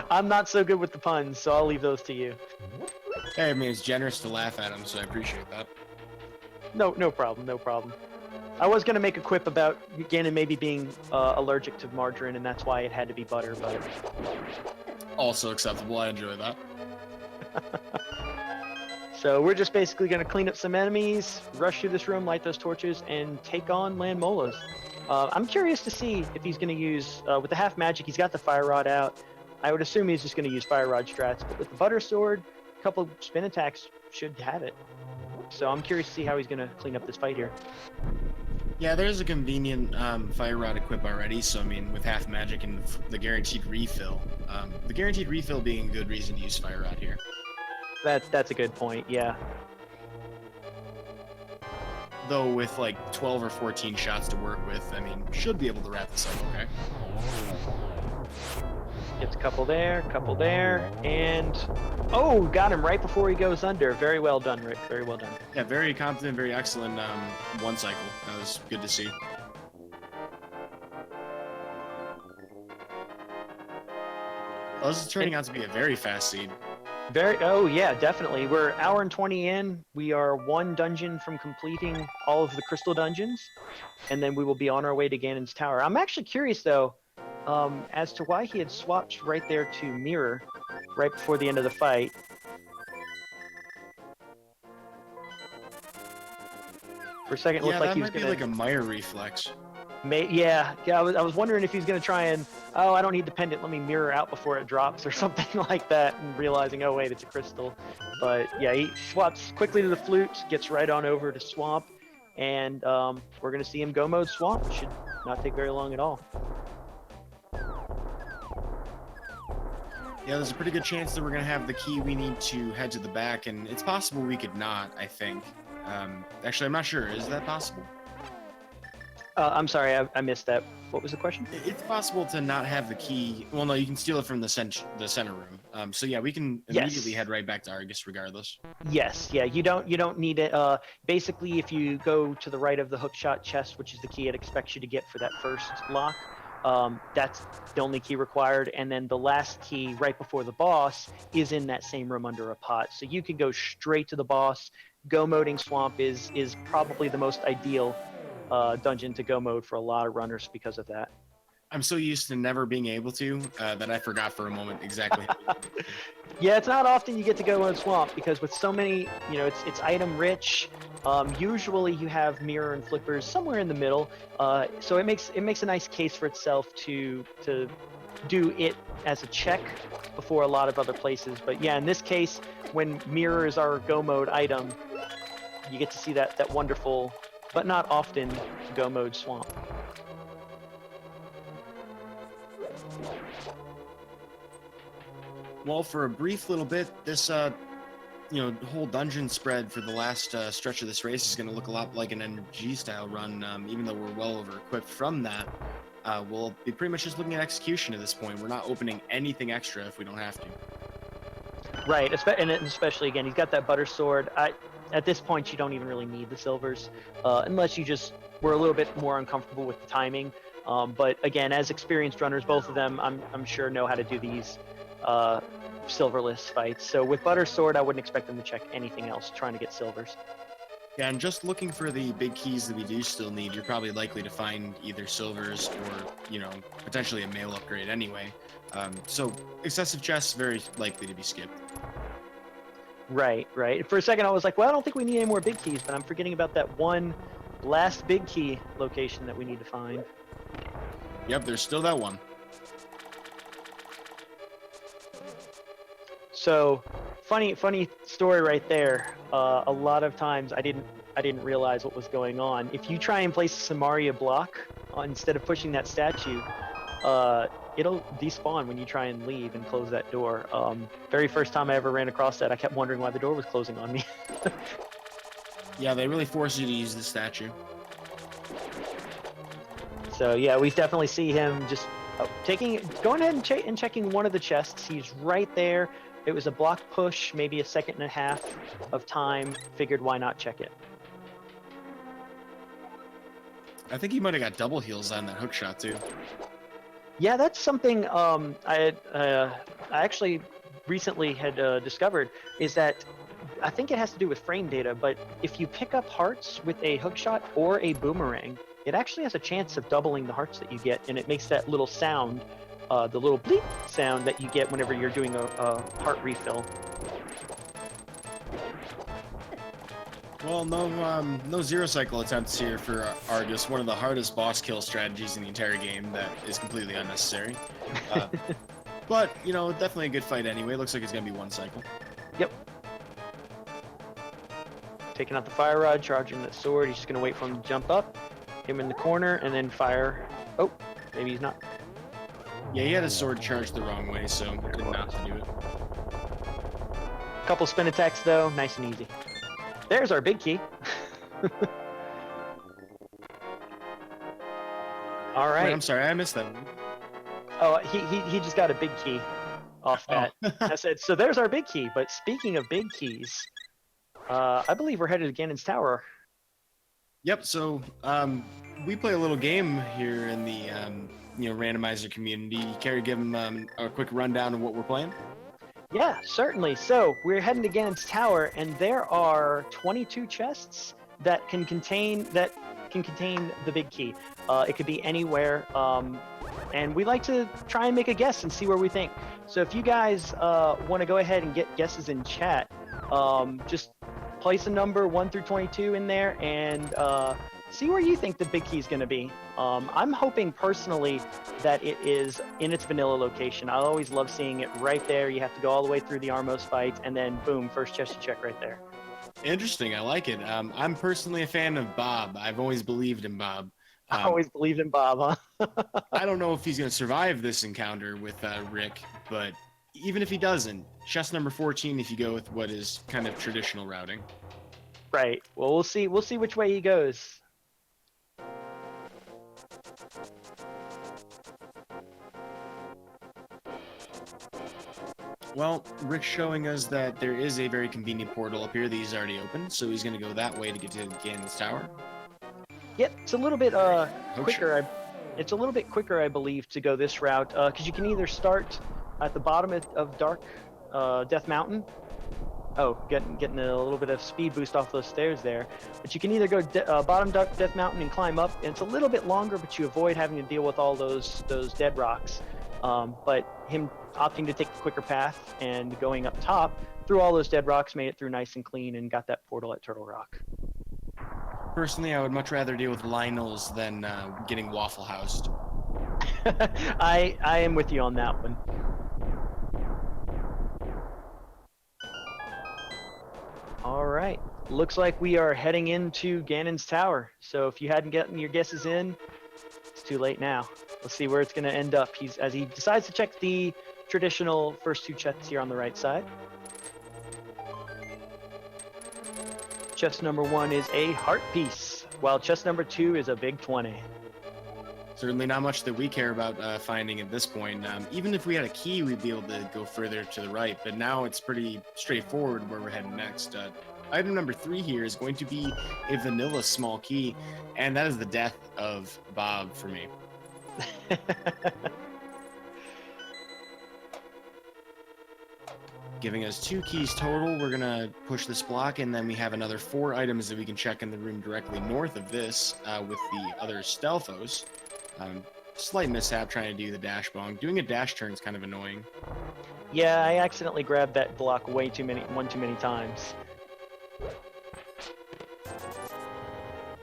I'm not so good with the puns, so I'll leave those to you. Hey, I mean, it's generous to laugh at him, so I appreciate that. No problem, no problem. I was going to make a quip about Ganon maybe being allergic to margarine, and that's why it had to be butter, but... Also acceptable, I enjoy that. So we're just basically going to clean up some enemies, rush through this room, light those torches, and take on Land Molas. I'm curious to see if he's going to use, with the half magic, he's got the fire rod out. I would assume he's just going to use fire rod strats, but with the butter sword, a couple spin attacks should have it. So I'm curious to see how he's going to clean up this fight here. Yeah, there's a convenient fire rod equip already, so I mean, with half magic and the guaranteed refill. The guaranteed refill being a good reason to use fire rod here. That's a good point, yeah. Though with like 12 or 14 shots to work with, I mean, should be able to wrap this up okay. Gets a couple there, and... Oh, got him right before he goes under. Very well done, Rick. Very well done. Yeah, very competent, very excellent one cycle. That was good to see. Well, this is turning out to be a very fast seed. Oh yeah, definitely. We're an hour and 20 in. We are one dungeon from completing all of the crystal dungeons, and then we will be on our way to Ganon's Tower. I'm actually curious though, as to why he had swapped right there to mirror right before the end of the fight. For a second, it looked like he was that might be like a Meyer reflex. Yeah. I was wondering if he's going to try and, oh, I don't need the pendant, let me mirror out before it drops or something like that, and realizing, oh, wait, it's a crystal. But yeah, he swaps quickly to the flute, gets right on over to Swamp, and we're going to see him go mode Swamp. Should not take very long at all. Yeah, there's a pretty good chance that we're going to have the key we need to head to the back, and it's possible we could not, I think. Actually, I'm not sure. Is that possible? I'm sorry, I missed that. What was the question? It's possible to not have the key. Well, no, you can steal it from the center room. So yeah, we can immediately head right back to Argus regardless. Yes, yeah, you don't need it. Basically, if you go to the right of the hookshot chest, which is the key it expects you to get for that first lock, that's the only key required. And then the last key right before the boss is in that same room under a pot. So you can go straight to the boss. Go moding Swamp is probably the most ideal dungeon to go mode for a lot of runners because of that. I'm so used to never being able to that I forgot for a moment exactly. Yeah, it's not often you get to go mode Swamp because with so many, it's item rich. Usually you have mirror and flippers somewhere in the middle, so it makes a nice case for itself to do it as a check before a lot of other places. But yeah, in this case, when mirror is our go mode item, you get to see that wonderful, but not often, go mode Swamp. Well, for a brief little bit, this whole dungeon spread for the last stretch of this race is going to look a lot like an NG style run, even though we're well over equipped from that. We'll be pretty much just looking at execution at this point. We're not opening anything extra if we don't have to. Right, and especially again, he's got that butter sword. At this point, you don't even really need the silvers, unless you just were a little bit more uncomfortable with the timing. But again, as experienced runners, both of them, I'm sure know how to do these silverless fights. So with butter sword, I wouldn't expect them to check anything else trying to get silvers. Yeah, and just looking for the big keys that we do still need, you're probably likely to find either silvers or, potentially a mail upgrade anyway. So excessive chests very likely to be skipped. Right. For a second, I was like, well, I don't think we need any more big keys, but I'm forgetting about that one last big key location that we need to find. Yep, there's still that one. So, funny story right there. A lot of times I didn't realize what was going on. If you try and place a Samaria block instead of pushing that statue, it'll despawn when you try and leave and close that door. Very first time I ever ran across that, I kept wondering why the door was closing on me. Yeah, they really force you to use the statue. So yeah, we definitely see him just going ahead and checking one of the chests. He's right there. It was a block push, maybe a second and a half of time. Figured why not check it. I think he might have got double heals on that hook shot too. Yeah, that's something I actually recently had discovered, is that I think it has to do with frame data, but if you pick up hearts with a hookshot or a boomerang, it actually has a chance of doubling the hearts that you get, and it makes that little sound, the little bleep sound that you get whenever you're doing a heart refill. Well, no zero cycle attempts here for Argus, one of the hardest boss kill strategies in the entire game that is completely unnecessary. But, you know, definitely a good fight anyway. Looks like it's going to be one cycle. Yep. Taking out the fire rod, charging that sword. He's just going to wait for him to jump up, hit him in the corner, and then fire. Oh, maybe he's not. Yeah, he had his sword charged the wrong way, so did not to do it. Couple spin attacks, though. Nice and easy. There's our big key. All right. Wait, I'm sorry, I missed that one. Oh, he just got a big key off that. I said, so there's our big key. But speaking of big keys, I believe we're headed to Ganon's Tower. Yep, so we play a little game here in the randomizer community. You care to give them a quick rundown of what we're playing? Yeah, certainly. So we're heading to Ganon's Tower, and there are 22 chests that can contain the big key. It could be anywhere, and we like to try and make a guess and see where we think. So if you guys want to go ahead and get guesses in chat, just place a number 1 through 22 in there and see where you think the big key is going to be. I'm hoping personally that it is in its vanilla location. I always love seeing it right there. You have to go all the way through the Armos fight, and then boom, first chest you check right there. Interesting, I like it. I'm personally a fan of Bob. I've always believed in Bob. I always believed in Bob, huh? I don't know if he's going to survive this encounter with Rick, but even if he doesn't, chest number 14 if you go with what is kind of traditional routing. Right. Well, we'll see which way he goes. Well, Rick's showing us that there is a very convenient portal up here that he's already opened, so he's going to go that way to get to Ganon's Tower. Yep, it's a little bit quicker. It's a little bit quicker, I believe, to go this route, because you can either start at the bottom of Dark Death Mountain. Oh, getting a little bit of speed boost off those stairs there. But you can either go bottom Dark Death Mountain and climb up, and it's a little bit longer, but you avoid having to deal with all those dead rocks. But him opting to take the quicker path and going up top through all those dead rocks made it through nice and clean and got that portal at Turtle Rock. Personally, I would much rather deal with Lionels than getting Waffle Housed. I am with you on that one. All right. Looks like we are heading into Ganon's Tower. So if you hadn't gotten your guesses in, it's too late now. Let's see where it's going to end up. As he decides to check the traditional first two chests here on the right side. Chest number 1 is a heart piece, while chest number 2 is a big 20. Certainly not much that we care about finding at this point. Even if we had a key, we'd be able to go further to the right, but now it's pretty straightforward where we're heading next. Item number 3 here is going to be a vanilla small key, and that is the death of Bob for me. Giving us 2 keys total. We're gonna push this block, and then we have another 4 items that we can check in the room directly north of this with the other Stealthos. Slight mishap trying to do the dash bong. Doing a dash turn is kind of annoying. Yeah, I accidentally grabbed that block one too many times.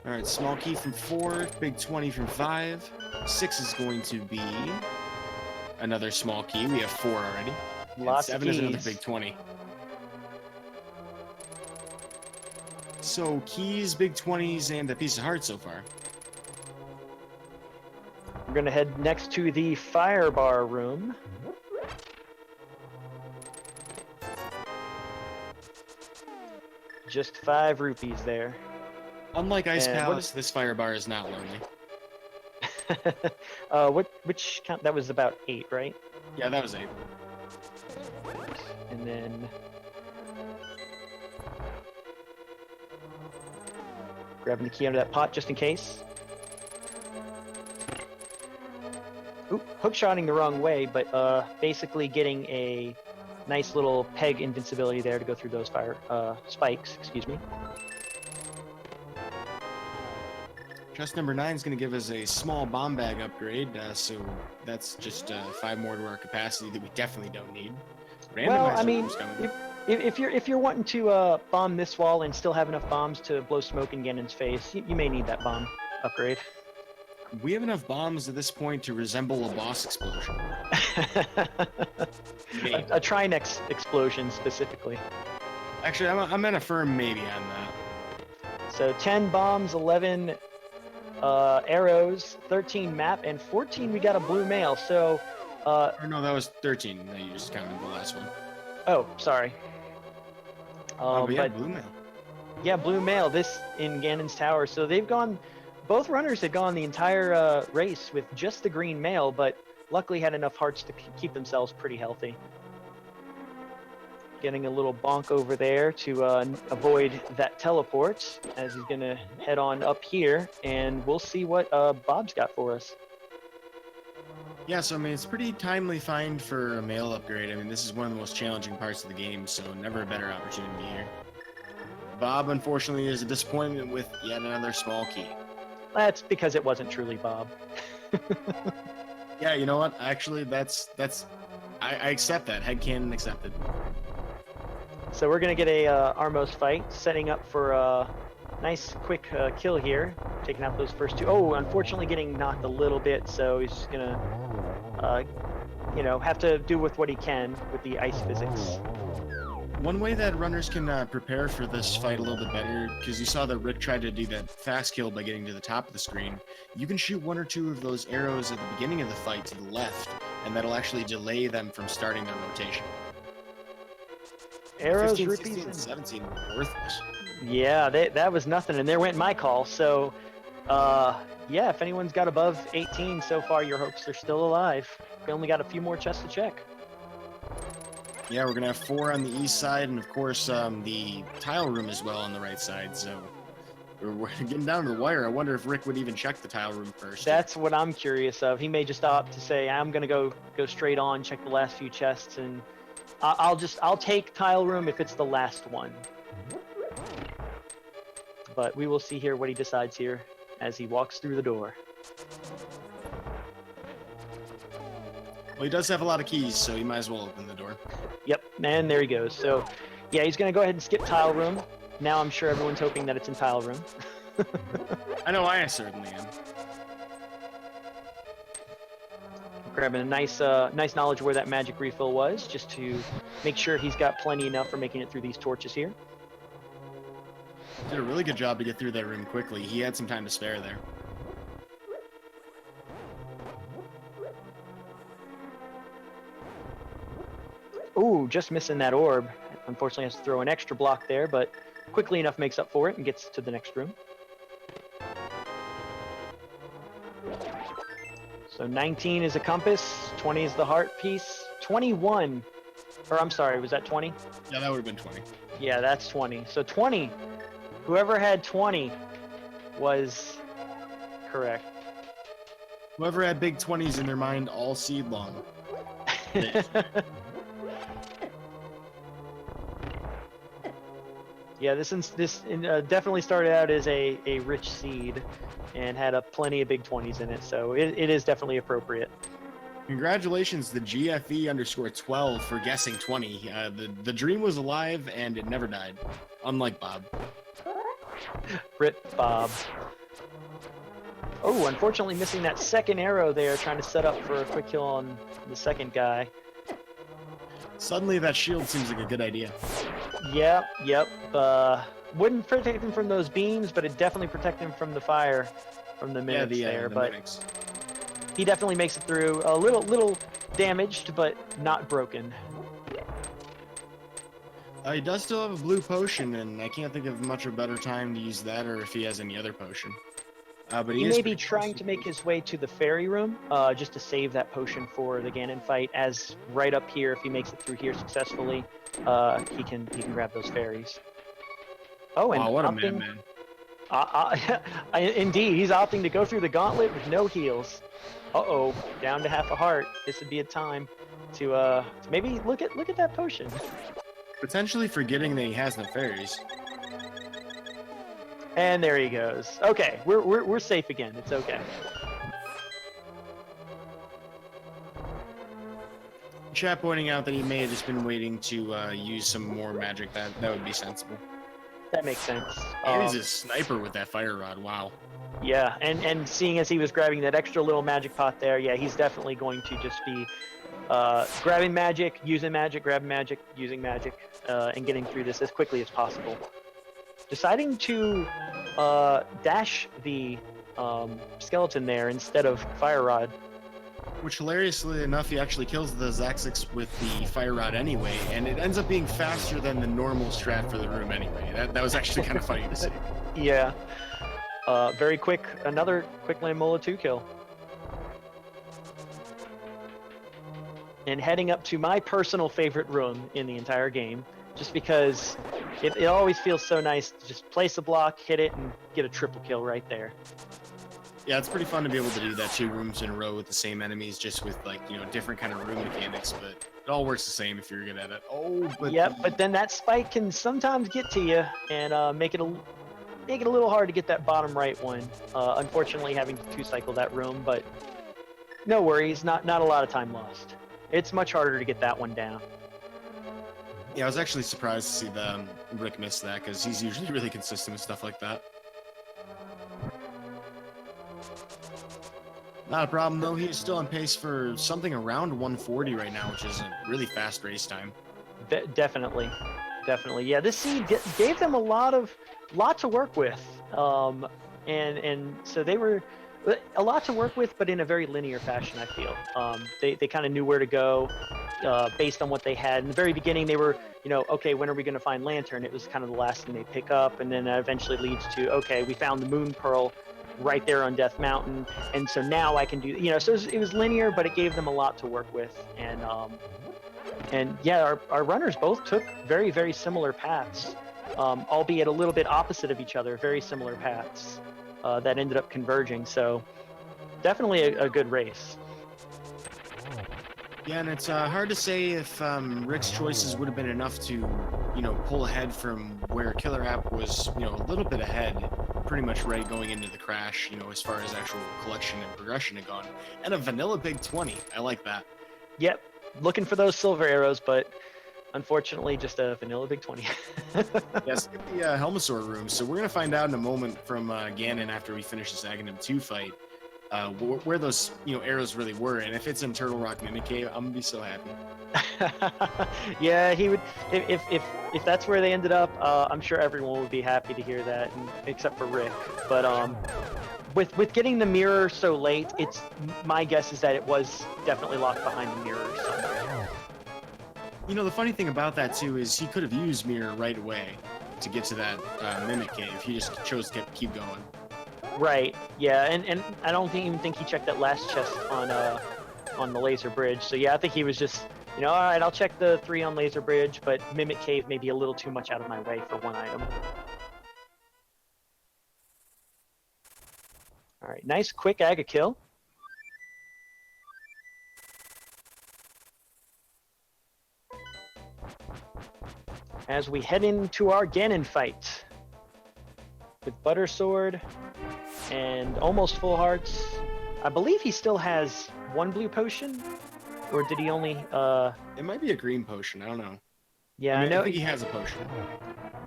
All right, small key from 4, big 20 from 5. 6 is going to be another small key. We have 4 already. Lots and 7 of is keys. another big 20. So keys, big 20s, and a piece of heart so far. We're gonna head next to the fire bar room. Just 5 rupees there. Unlike Ice And Palace, this fire bar is not lonely. Which count? That was about 8, right? Yeah, that was 8. And then grabbing the key under that pot just in case. Oop, hookshotting the wrong way, but basically getting a nice little peg invincibility there to go through those fire spikes. Excuse me. Chest number 9 is going to give us a small bomb bag upgrade, so that's just 5 more to our capacity that we definitely don't need. Well, I Randomizer mean, room's coming. if you're wanting to bomb this wall and still have enough bombs to blow smoke in Ganon's face, you may need that bomb upgrade. We have enough bombs at this point to resemble a boss explosion. a Trinex explosion specifically. Actually, I'm gonna firm maybe on that. So 10 bombs, 11 arrows, 13 map, and 14 we got a blue mail. So, Or no, that was 13. No, you just counted the last one. oh, sorry. But yeah, But blue mail. yeah, blue mail. This in Ganon's Tower. So they've gone. Both runners had gone the entire race with just the green mail, but luckily had enough hearts to keep themselves pretty healthy. Getting a little bonk over there to avoid that teleport, as he's gonna head on up here, and we'll see what Bob's got for us. Yeah, so I mean, it's pretty timely find for a mail upgrade. I mean, this is one of the most challenging parts of the game, so never a better opportunity here. Bob, unfortunately, is a disappointment with yet another small key. That's because it wasn't truly Bob. Yeah, you know what? Actually, I accept that. Headcanon accepted. So we're gonna get a Armos fight, setting up for a nice quick kill here, taking out those first 2. Oh, unfortunately getting knocked a little bit, so he's just gonna, have to do with what he can with the ice physics. One way that runners can prepare for this fight a little bit better, because you saw that Rick tried to do that fast kill by getting to the top of the screen, you can shoot 1 or 2 of those arrows at the beginning of the fight to the left, and that'll actually delay them from starting their rotation. Arrows, 15, rupees, 16, and 17, worthless. yeah, that was nothing, and there went my call. So, yeah, if anyone's got above 18 so far, your hopes are still alive. We only got a few more chests to check. Yeah, we're gonna have 4 on the east side, and of course the tile room as well on the right side. So we're getting down to the wire. I wonder if Rick would even check the tile room first. That's what I'm curious of. He may just opt to say, "I'm gonna go straight on, check the last few chests, and I'll take tile room if it's the last one." But we will see here what he decides here as he walks through the door. Well, he does have a lot of keys, so he might as well open the door. Yep, and there he goes. So, yeah, he's gonna go ahead and skip tile room. Now I'm sure everyone's hoping that it's in tile room. I know I certainly am. Grabbing a nice knowledge of where that magic refill was, just to make sure he's got plenty enough for making it through these torches here. Did a really good job to get through that room quickly. He had some time to spare there. Ooh, just missing that orb. Unfortunately, has to throw an extra block there, but quickly enough makes up for it and gets to the next room. So 19 is a compass, 20 is the heart piece, 21, or I'm sorry, was that 20? Yeah, that would have been 20. Yeah, that's 20. So 20, whoever had 20 was correct. Whoever had big 20s in their mind all seed long. Yeah, this definitely started out as a rich seed and had plenty of big 20s in it, so it is definitely appropriate. Congratulations to GFE_12 for guessing 20. The dream was alive and it never died, unlike Bob. Rip Bob. Oh, unfortunately missing that second arrow there, trying to set up for a quick kill on the second guy. Suddenly that shield seems like a good idea. Yep. Wouldn't protect him from those beams, but it definitely protected him from the fire from the mimics there. The but mimics. he definitely makes it through. A little damaged, but not broken. He does still have a blue potion, and I can't think of much of a better time to use that, or if he has any other potion. But He is may be pretty trying close. to make his way to the fairy room, just to save that potion for the Ganon fight. As right up here, if he makes it through here successfully, he can grab those fairies. Oh, and Wow, what a opting, madman. indeed, he's opting to go through the gauntlet with no heals. Uh-oh, down to half a heart. This would be a time to maybe look at that potion. Potentially forgetting that he has no fairies. And there he goes. Okay, we're safe again. It's okay. Chat pointing out that he may have just been waiting to use some more magic. That would be sensible. That makes sense. And he's a sniper with that fire rod. Wow. Yeah, and seeing as he was grabbing that extra little magic pot there, yeah, he's definitely going to just be grabbing magic, using magic, grabbing magic, using magic, and getting through this as quickly as possible. Deciding to dash the skeleton there instead of fire rod. Which, hilariously enough, he actually kills the Zaxix with the fire rod anyway, and it ends up being faster than the normal strat for the room anyway. That was actually kind of funny to see. Yeah. Very quick, another quick land Mola 2 kill. And heading up to my personal favorite room in the entire game, just because it always feels so nice to just place a block, hit it, and get a triple kill right there. Yeah, it's pretty fun to be able to do that 2 rooms in a row with the same enemies, just with, like, you know, different kind of room mechanics, but it all works the same if you're good at it. Oh, but... Yep, but then that spike can sometimes get to you and make it a little hard to get that bottom right one. Unfortunately, having to 2-cycle that room, but no worries, not a lot of time lost. It's much harder to get that one down. Yeah, I was actually surprised to see Rick miss that, because he's usually really consistent with stuff like that. Not a problem, though. He's still on pace for something around 140 right now, which is a really fast race time. Definitely. Yeah, this seed gave them a lot to work with. And so they were a lot to work with, but in a very linear fashion, I feel. They kind of knew where to go based on what they had. In the very beginning, they were, okay, when are we going to find Lantern? It was kind of the last thing they pick up, and then that eventually leads to, okay, we found the Moon Pearl right there on Death Mountain, and so now I can do, so it was linear, but it gave them a lot to work with, and yeah, our runners both took very, very similar paths, albeit a little bit opposite of each other, very similar paths that ended up converging, so definitely a good race. Yeah, and it's hard to say if Rick's choices would have been enough to, pull ahead from where KillerApp was, a little bit ahead, pretty much right going into the crash, as far as actual collection and progression had gone. And a vanilla big 20. I like that. Yep. Looking for those silver arrows, but unfortunately just a vanilla big 20. Yeah, skip the Helmasaur room. So we're going to find out in a moment from Ganon after we finish this Agahnim 2 fight. Where those arrows really were, and if it's in Turtle Rock Mimic Cave, I'm gonna be so happy. Yeah, he would. If that's where they ended up, I'm sure everyone would be happy to hear that, except for Rick. But with getting the mirror so late, it's my guess is that it was definitely locked behind the mirror somewhere. The funny thing about that too is he could have used mirror right away to get to that Mimic Cave. He just chose to keep going. Right. Yeah, and I don't even think he checked that last chest on the laser bridge. So yeah, I think he was just, all right, I'll check the 3 on laser bridge, but Mimic Cave may be a little too much out of my way for one item. All right, nice quick Aga kill. As we head into our Ganon fight with Butter Sword and almost full hearts. I believe he still has 1 blue potion, or did he only? It might be a green potion. I don't know. Yeah, I know I think he has a potion.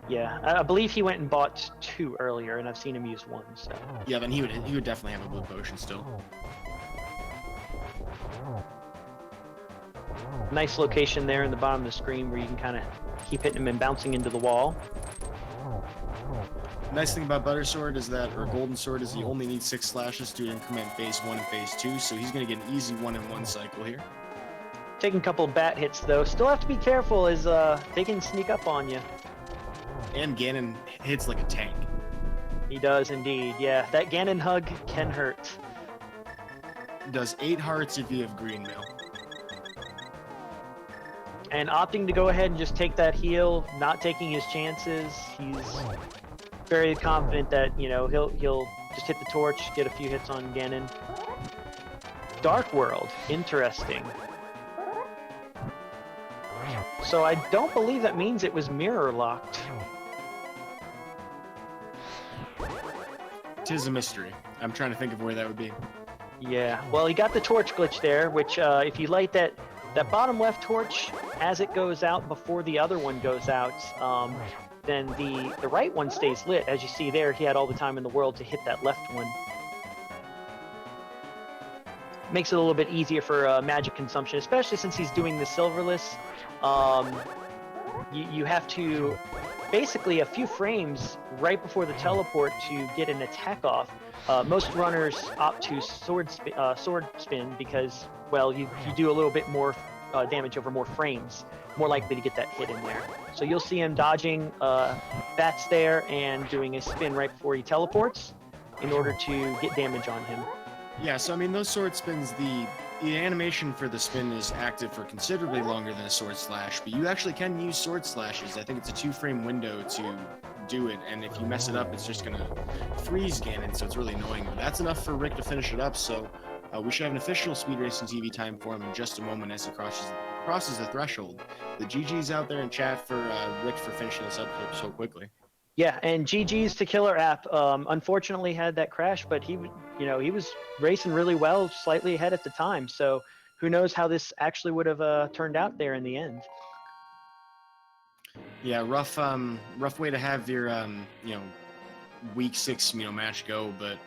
Yeah, I believe he went and bought 2 earlier, and I've seen him use 1. So. Yeah, then he would definitely have a blue potion still. Nice location there in the bottom of the screen where you can kind of keep hitting him and bouncing into the wall. Nice thing about Butter Sword is that, or Golden Sword, is he only needs 6 slashes to increment phase 1 and phase 2, so he's going to get an easy 1-in-1 cycle here. Taking a couple bat hits though. Still have to be careful as they can sneak up on you. And Ganon hits like a tank. He does indeed, yeah. That Ganon hug can hurt. Does 8 hearts if you have green mail. And opting to go ahead and just take that heal, not taking his chances. He's very confident that, you know, he'll just hit the torch, get a few hits on Ganon. Dark World, interesting. So I don't believe that means it was mirror locked. Tis a mystery. I'm trying to think of where that would be. Yeah, well, he got the torch glitch there, which if you light that bottom left torch as it goes out before the other one goes out, then the right one stays lit. As you see there, he had all the time in the world to hit that left one. Makes it a little bit easier for magic consumption, especially since he's doing the silverless. You have to basically a few frames right before the teleport to get an attack off. Most runners opt to sword spin because, well, you do a little bit more damage over more frames, more likely to get that hit in there. So you'll see him dodging bats there and doing a spin right before he teleports in order to get damage on him. Yeah, so I mean, those sword spins, the animation for the spin is active for considerably longer than a sword slash, but you actually can use sword slashes. I think it's a 2-frame window to do it, and if you mess it up, it's just gonna freeze Ganon, so it's really annoying. But that's enough for Rick to finish it up, so we should have an official Speed Racing TV time for him in just a moment as he crosses the threshold. The GG's out there in chat for Rick for finishing this up so quickly. Yeah, and GG's to KillerApp. Unfortunately, had that crash, but he was racing really well, slightly ahead at the time. So who knows how this actually would have turned out there in the end. Yeah, rough way to have your week 6 match go, but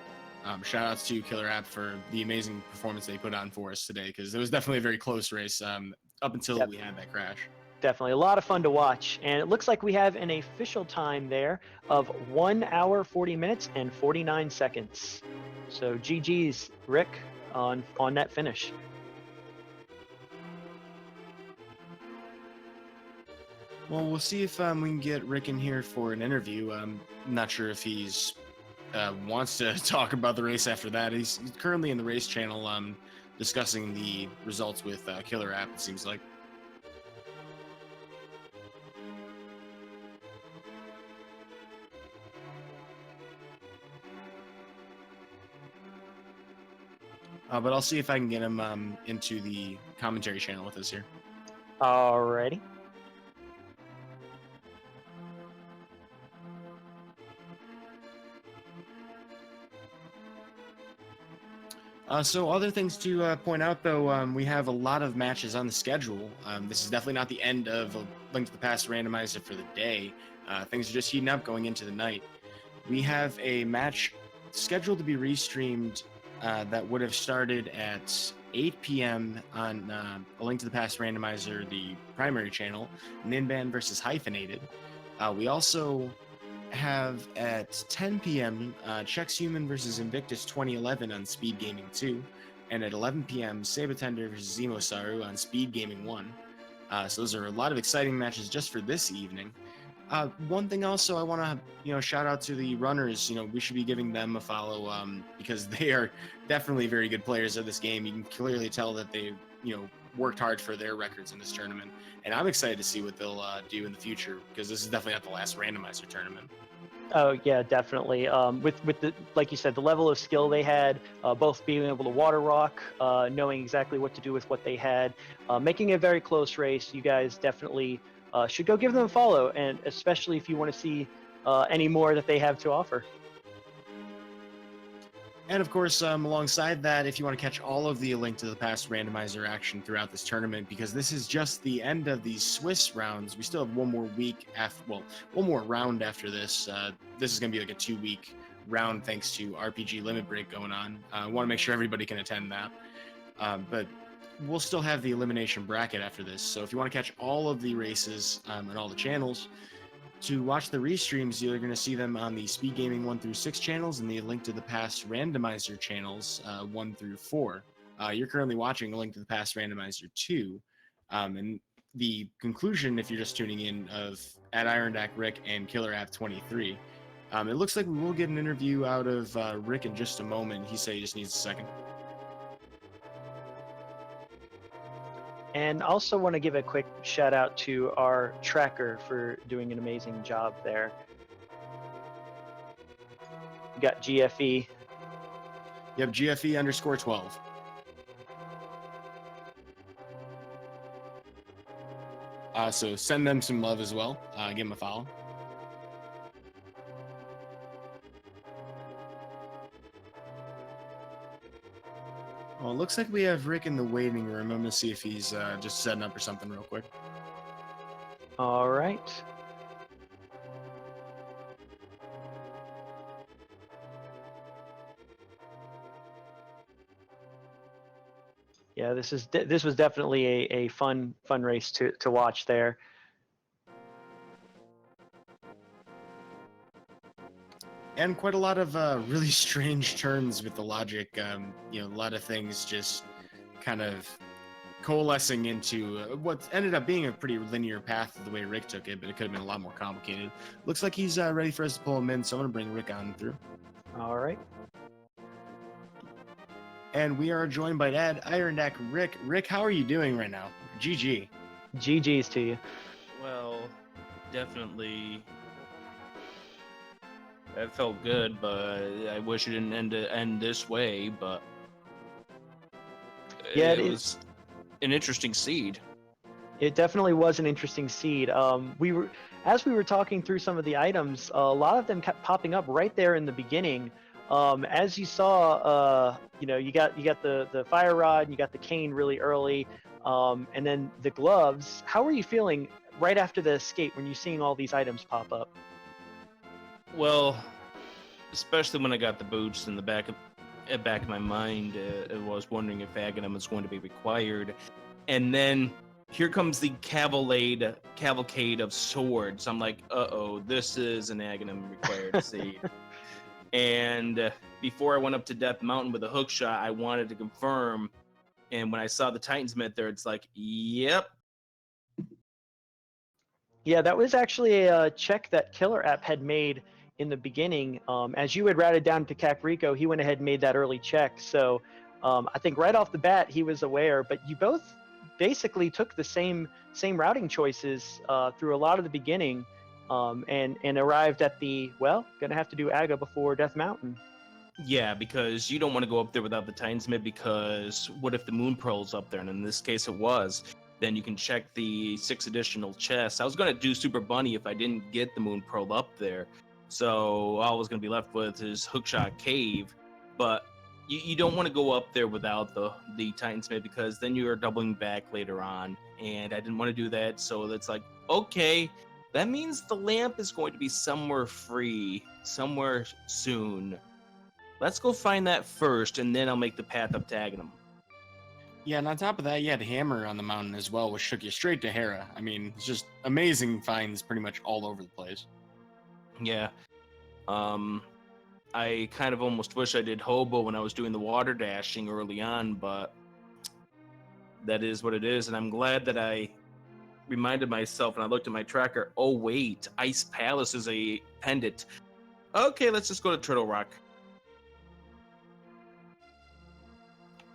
shout outs to KillerApp for the amazing performance they put on for us today, because it was definitely a very close race up until we had that crash. Definitely a lot of fun to watch, and it looks like we have an official time there of 1 hour 40 minutes and 49 seconds. So GG's Rick on that finish. Well, we'll see if we can get Rick in here for an interview. I'm not sure if he's wants to talk about the race after that. He's currently in the race channel discussing the results with KillerApp, it seems like. But I'll see if I can get him into the commentary channel with us here. Alrighty. So other things to point out, though, we have a lot of matches on the schedule. This is definitely not the end of A Link to the Past Randomizer for the day. Things are just heating up going into the night. We have a match scheduled to be restreamed that would have started at 8 p.m. on A Link to the Past Randomizer, the primary channel, Ninban versus Hyphenated. We also have at 10 p.m. Chex Human versus Invictus 2011 on Speed Gaming 2, and at 11 p.m. Sabatender versus Zemosaru on Speed Gaming 1. So those are a lot of exciting matches just for this evening. One thing also I want to shout out to the runners. We should be giving them a follow because they are definitely very good players of this game. You can clearly tell that they worked hard for their records in this tournament, and I'm excited to see what they'll do in the future, because this is definitely not the last randomizer tournament. Oh yeah, definitely. With the, like you said, the level of skill they had, both being able to water rock, knowing exactly what to do with what they had, making a very close race. You guys definitely should go give them a follow, and especially if you want to see any more that they have to offer. And of course, alongside that, if you want to catch all of the Link to the Past randomizer action throughout this tournament, because this is just the end of these Swiss rounds, we still have one more week after, well, one more round after this. This is going to be like a 2-week round thanks to RPG Limit Break going on. I want to make sure everybody can attend that. But we'll still have the elimination bracket after this. So if you want to catch all of the races and all the channels, To watch the restreams, you're going to see them on the Speed Gaming 1 through 6 channels and the Link to the Past Randomizer channels 1 through 4. You're currently watching a Link to the Past Randomizer 2. And the conclusion, if you're just tuning in, of @AdirondackRick and KillerApp23. It looks like we will get an interview out of Rick in just a moment. He said he just needs a second. And also want to give a quick shout out to our tracker for doing an amazing job there. We got GFE. You have GFE_12. So send them some love as well. Give them a follow. Well, it looks like we have Rick in the waiting room. I'm going to see if he's just setting up or something real quick. All right. Yeah, this was definitely a fun race to watch there. And quite a lot of really strange turns with the logic. A lot of things just kind of coalescing into what ended up being a pretty linear path the way Rick took it, but it could have been a lot more complicated. Looks like he's ready for us to pull him in, so I'm going to bring Rick on through. All right. And we are joined by AdirondackRick. Rick, how are you doing right now? GG. GG's to you. Well, definitely. That felt good, but I wish it didn't end this way. But yeah, it was an interesting seed. It definitely was an interesting seed. As we were talking through some of the items, a lot of them kept popping up right there in the beginning. As you saw, you got the fire rod and you got the cane really early, and then the gloves. How were you feeling right after the escape when you're seeing all these items pop up? Well, especially when I got the boots in the back of my mind, I was wondering if Agahnim was going to be required, and then here comes the cavalcade of swords. I'm like, uh-oh, this is an Agahnim required seed. And before I went up to Death Mountain with a hook shot, I wanted to confirm. And when I saw the Titansmith there, it's like, yep. Yeah, that was actually a check that KillerApp had made in the beginning. As you had routed down to Kakariko, he went ahead and made that early check. So I think right off the bat, he was aware. But you both basically took the same routing choices through a lot of the beginning. And arrived at gonna have to do Aga before Death Mountain. Yeah, because you don't want to go up there without the Titansmith, because what if the Moon Pearl's up there? And in this case it was. Then you can check the 6 additional chests. I was going to do Super Bunny if I didn't get the Moon Pearl up there. So all I was going to be left with is Hookshot Cave. But you don't want to go up there without the Titansmith, because then you are doubling back later on. And I didn't want to do that, so it's like, okay, that means the lamp is going to be somewhere free, somewhere soon. Let's go find that first, and then I'll make the path up to Agahnim. Yeah, and on top of that, you had Hammer on the mountain as well, which took you straight to Hera. I mean, it's just amazing finds pretty much all over the place. Yeah. I kind of almost wish I did Hobo when I was doing the water dashing early on, but that is what it is, and I'm glad that I reminded myself and I looked at my tracker. Oh, wait, Ice Palace is a pendant. Okay, let's just go to Turtle Rock.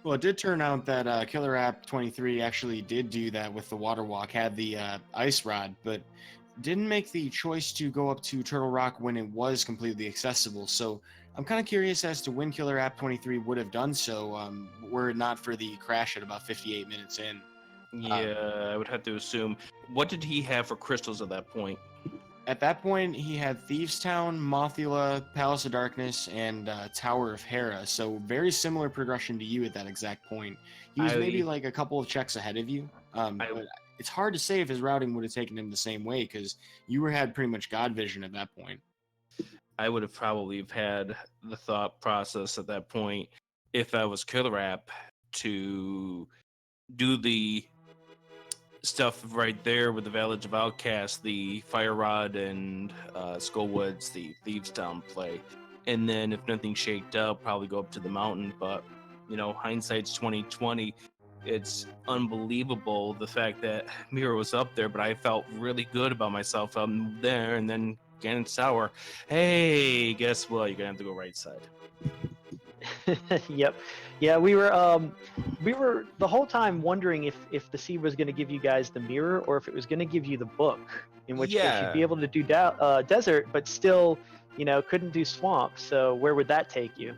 Well, it did turn out that KillerApp23 actually did do that with the water walk, had the ice rod, but didn't make the choice to go up to Turtle Rock when it was completely accessible. So I'm kind of curious as to when KillerApp23 would have done so, were it not for the crash at about 58 minutes in. Yeah, I would have to assume. What did he have for crystals at that point? At that point, he had Thieves Town, Mothula, Palace of Darkness, and Tower of Hera. So very similar progression to you at that exact point. He was maybe like a couple of checks ahead of you. But it's hard to say if his routing would have taken him the same way, because you had pretty much God vision at that point. I would have probably had the thought process at that point, if I was KillerApp, to do the stuff right there with the Village of Outcasts, the Fire Rod and Skullwoods, the Thieves Town play. And then if nothing shaked up, probably go up to the mountain. But, you know, hindsight's 2020. It's unbelievable the fact that Mira was up there, but I felt really good about myself up there. And then Ganon Tower, hey, guess what? You're gonna have to go right side. Yep. Yeah, we were the whole time wondering if the seed was going to give you guys the mirror or if it was going to give you the book, in which case you'd be able to do desert, but still, you know, couldn't do swamp. So where would that take you?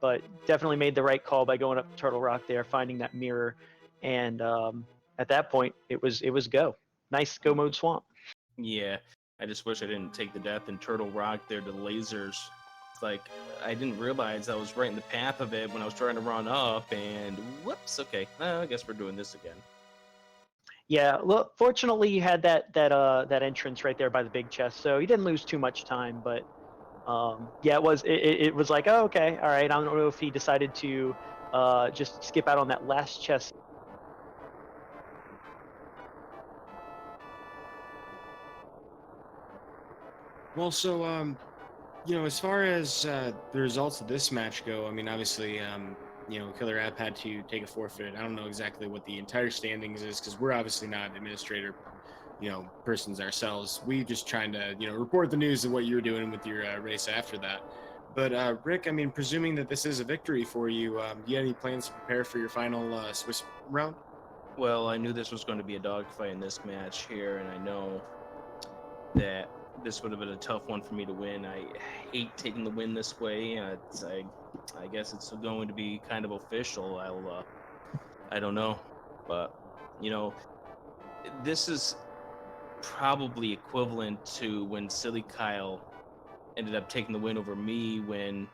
But definitely made the right call by going up Turtle Rock there, finding that mirror, and at that point it was go. Nice go mode swamp. Yeah, I just wish I didn't take the death in Turtle Rock there to the lasers. It's like, I didn't realize I was right in the path of it when I was trying to run up, and whoops, okay, I guess we're doing this again. Yeah, look, fortunately you had that entrance right there by the big chest, so you didn't lose too much time, but yeah, it was like, oh, okay, all right. I don't know if he decided to just skip out on that last chest. Well, so you know, as far as the results of this match go, I mean, obviously, you know, KillerApp had to take a forfeit. I don't know exactly what the entire standings is because we're obviously not administrator, you know, persons ourselves. We just trying to, you know, report the news of what you were doing with your race after that. But Rick, I mean, presuming that this is a victory for you, do you have any plans to prepare for your final Swiss round? Well, I knew this was going to be a dogfight in this match here, and I know that this would have been a tough one for me to win. I hate taking the win this way. I guess it's going to be kind of official. I don't know, but you know, this is probably equivalent to when Silly Kyle ended up taking the win over me when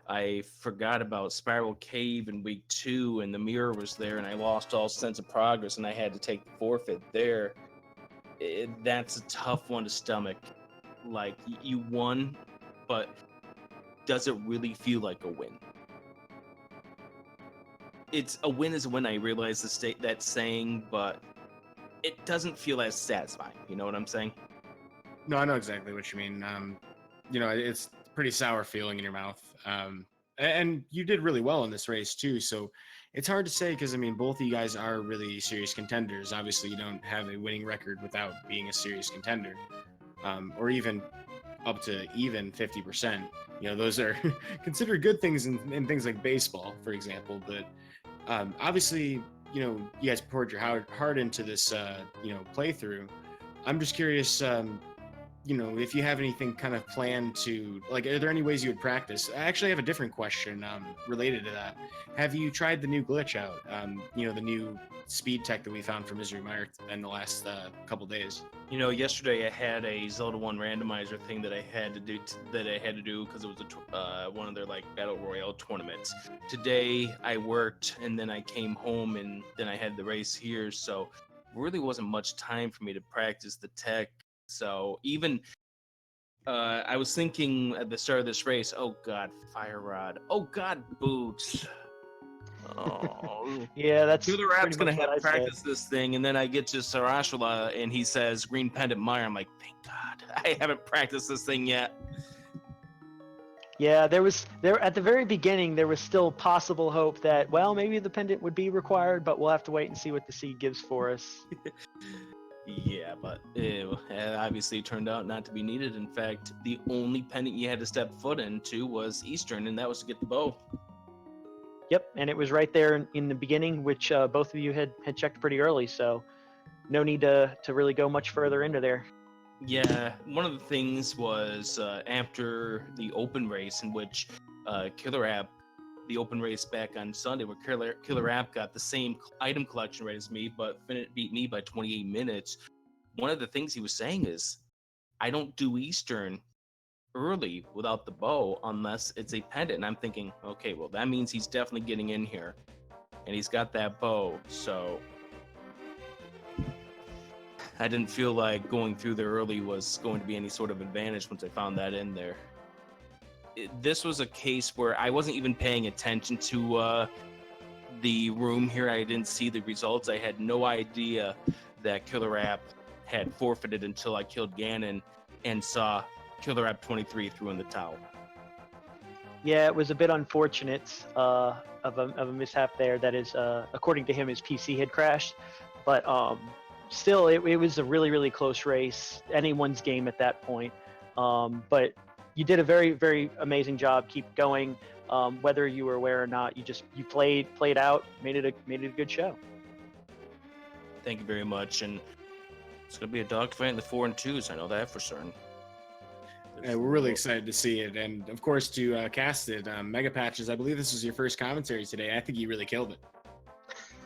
I forgot about Spiral Cave in week 2 and the mirror was there and I lost all sense of progress and I had to take the forfeit there. That's a tough one to stomach. Like, you won, but does it really feel like a win? It's a win is a win. I realize that saying, but it doesn't feel as satisfying. You know what I'm saying? No, I know exactly what you mean. You know, it's pretty sour feeling in your mouth. And you did really well in this race too. So it's hard to say because I mean, both of you guys are really serious contenders. Obviously, you don't have a winning record without being a serious contender, or even up to even 50%. You know, those are considered good things in things like baseball, for example. But obviously, you know, you guys poured your heart into this, you know, playthrough. I'm just curious, you know, if you have anything kind of planned to, like, are there any ways you would practice? I actually have a different question related to that. Have you tried the new glitch out? You know, the new speed tech that we found for Misery Mire in the last couple days. You know, yesterday I had a Zelda 1 randomizer thing that I had to do because it was one of their like battle royale tournaments. Today I worked and then I came home and then I had the race here, so really wasn't much time for me to practice the tech. So even I was thinking at the start of this race, oh god, Fire Rod, oh god, boots. Oh, Yeah, that's KillerApp's gonna pretty much what have I to said. practice this thing, and then I get to Sarashwala, and he says Green Pendant Mire. I'm like, thank God, I haven't practiced this thing yet. Yeah, there at the very beginning there was still possible hope that, well, maybe the pendant would be required, but we'll have to wait and see what the seed gives for us. Yeah, but it obviously turned out not to be needed. In fact, the only pendant you had to step foot into was Eastern, and that was to get the bow. Yep, and it was right there in the beginning, which both of you had checked pretty early, so no need to really go much further into there. Yeah, one of the things was after the open race in which KillerApp, the open race back on Sunday, where KillerApp got the same item collection rate as me, but beat me by 28 minutes. One of the things he was saying is, I don't do Eastern early without the bow unless it's a pendant. And I'm thinking, okay, well, that means he's definitely getting in here. And he's got that bow, so I didn't feel like going through there early was going to be any sort of advantage once I found that in there. This was a case where I wasn't even paying attention to the room here. I didn't see the results. I had no idea that KillerApp had forfeited until I killed Ganon and saw KillerApp23 threw in the towel. Yeah, it was a bit unfortunate of a mishap there. That is, according to him, his PC had crashed. But still, it was a really, really close race. Anyone's game at that point. But you did a very, very amazing job. Keep going. Whether you were aware or not, you played out, made it a good show. Thank you very much. And it's gonna be a dogfight in the 4 and 2s. I know that for certain. We're really excited to see it, and of course to cast it. Mega Patches, I believe this was your first commentary today. I think you really killed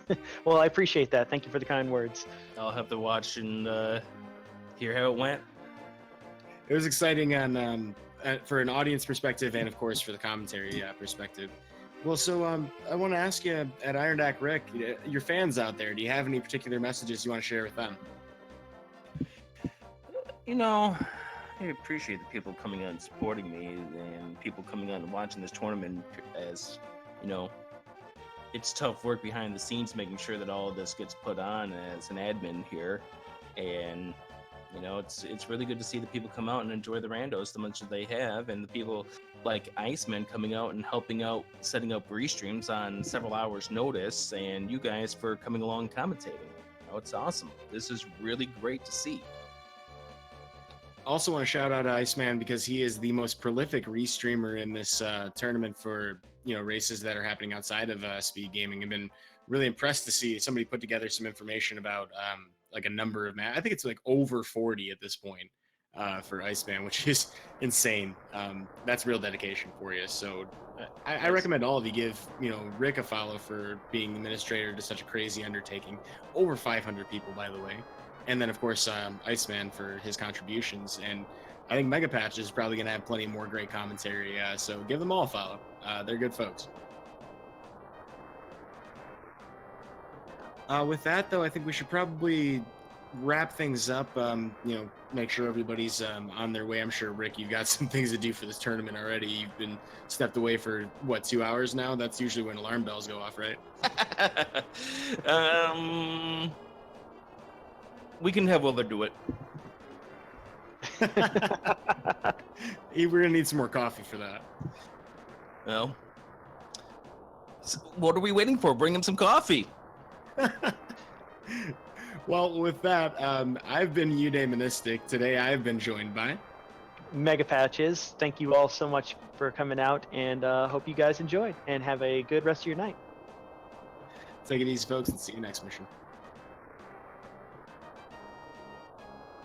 it. Well, I appreciate that. Thank you for the kind words. I'll have to watch and hear how it went. It was exciting on for an audience perspective, and of course for the commentary perspective. Well, so I want to ask you at AdirondackRick, your fans out there, do you have any particular messages you want to share with them? You know, I appreciate the people coming out and supporting me and people coming out and watching this tournament. As you know, it's tough work behind the scenes making sure that all of this gets put on as an admin here. And you know, it's really good to see the people come out and enjoy the randos the much that they have, and the people like Iceman coming out and helping out setting up restreams on several hours notice, and you guys for coming along and commentating. You know, it's awesome. This is really great to see. Also want to shout out to Iceman because he is the most prolific restreamer in this tournament for, you know, races that are happening outside of speed gaming. I've been really impressed to see somebody put together some information about like a number of I think it's like over 40 at this point for Iceman, which is insane. That's real dedication for you. So I recommend all of you give, you know, Rick a follow for being administrator to such a crazy undertaking. Over 500 people, by the way. And then, of course, Iceman for his contributions. And I think Mega Patch is probably going to have plenty more great commentary. So give them all a follow. They're good folks. With that, though, I think we should probably wrap things up. You know, make sure everybody's on their way. I'm sure, Rick, you've got some things to do for this tournament already. You've been stepped away for, what, 2 hours now? That's usually when alarm bells go off, right? We can have Willer do it. We're going to need some more coffee for that. Well, what are we waiting for? Bring him some coffee. Well, with that, I've been Eudaimonistic. Today I've been joined by Mega Patches. Thank you all so much for coming out, and hope you guys enjoyed and have a good rest of your night. Take it easy, folks, and see you next mission.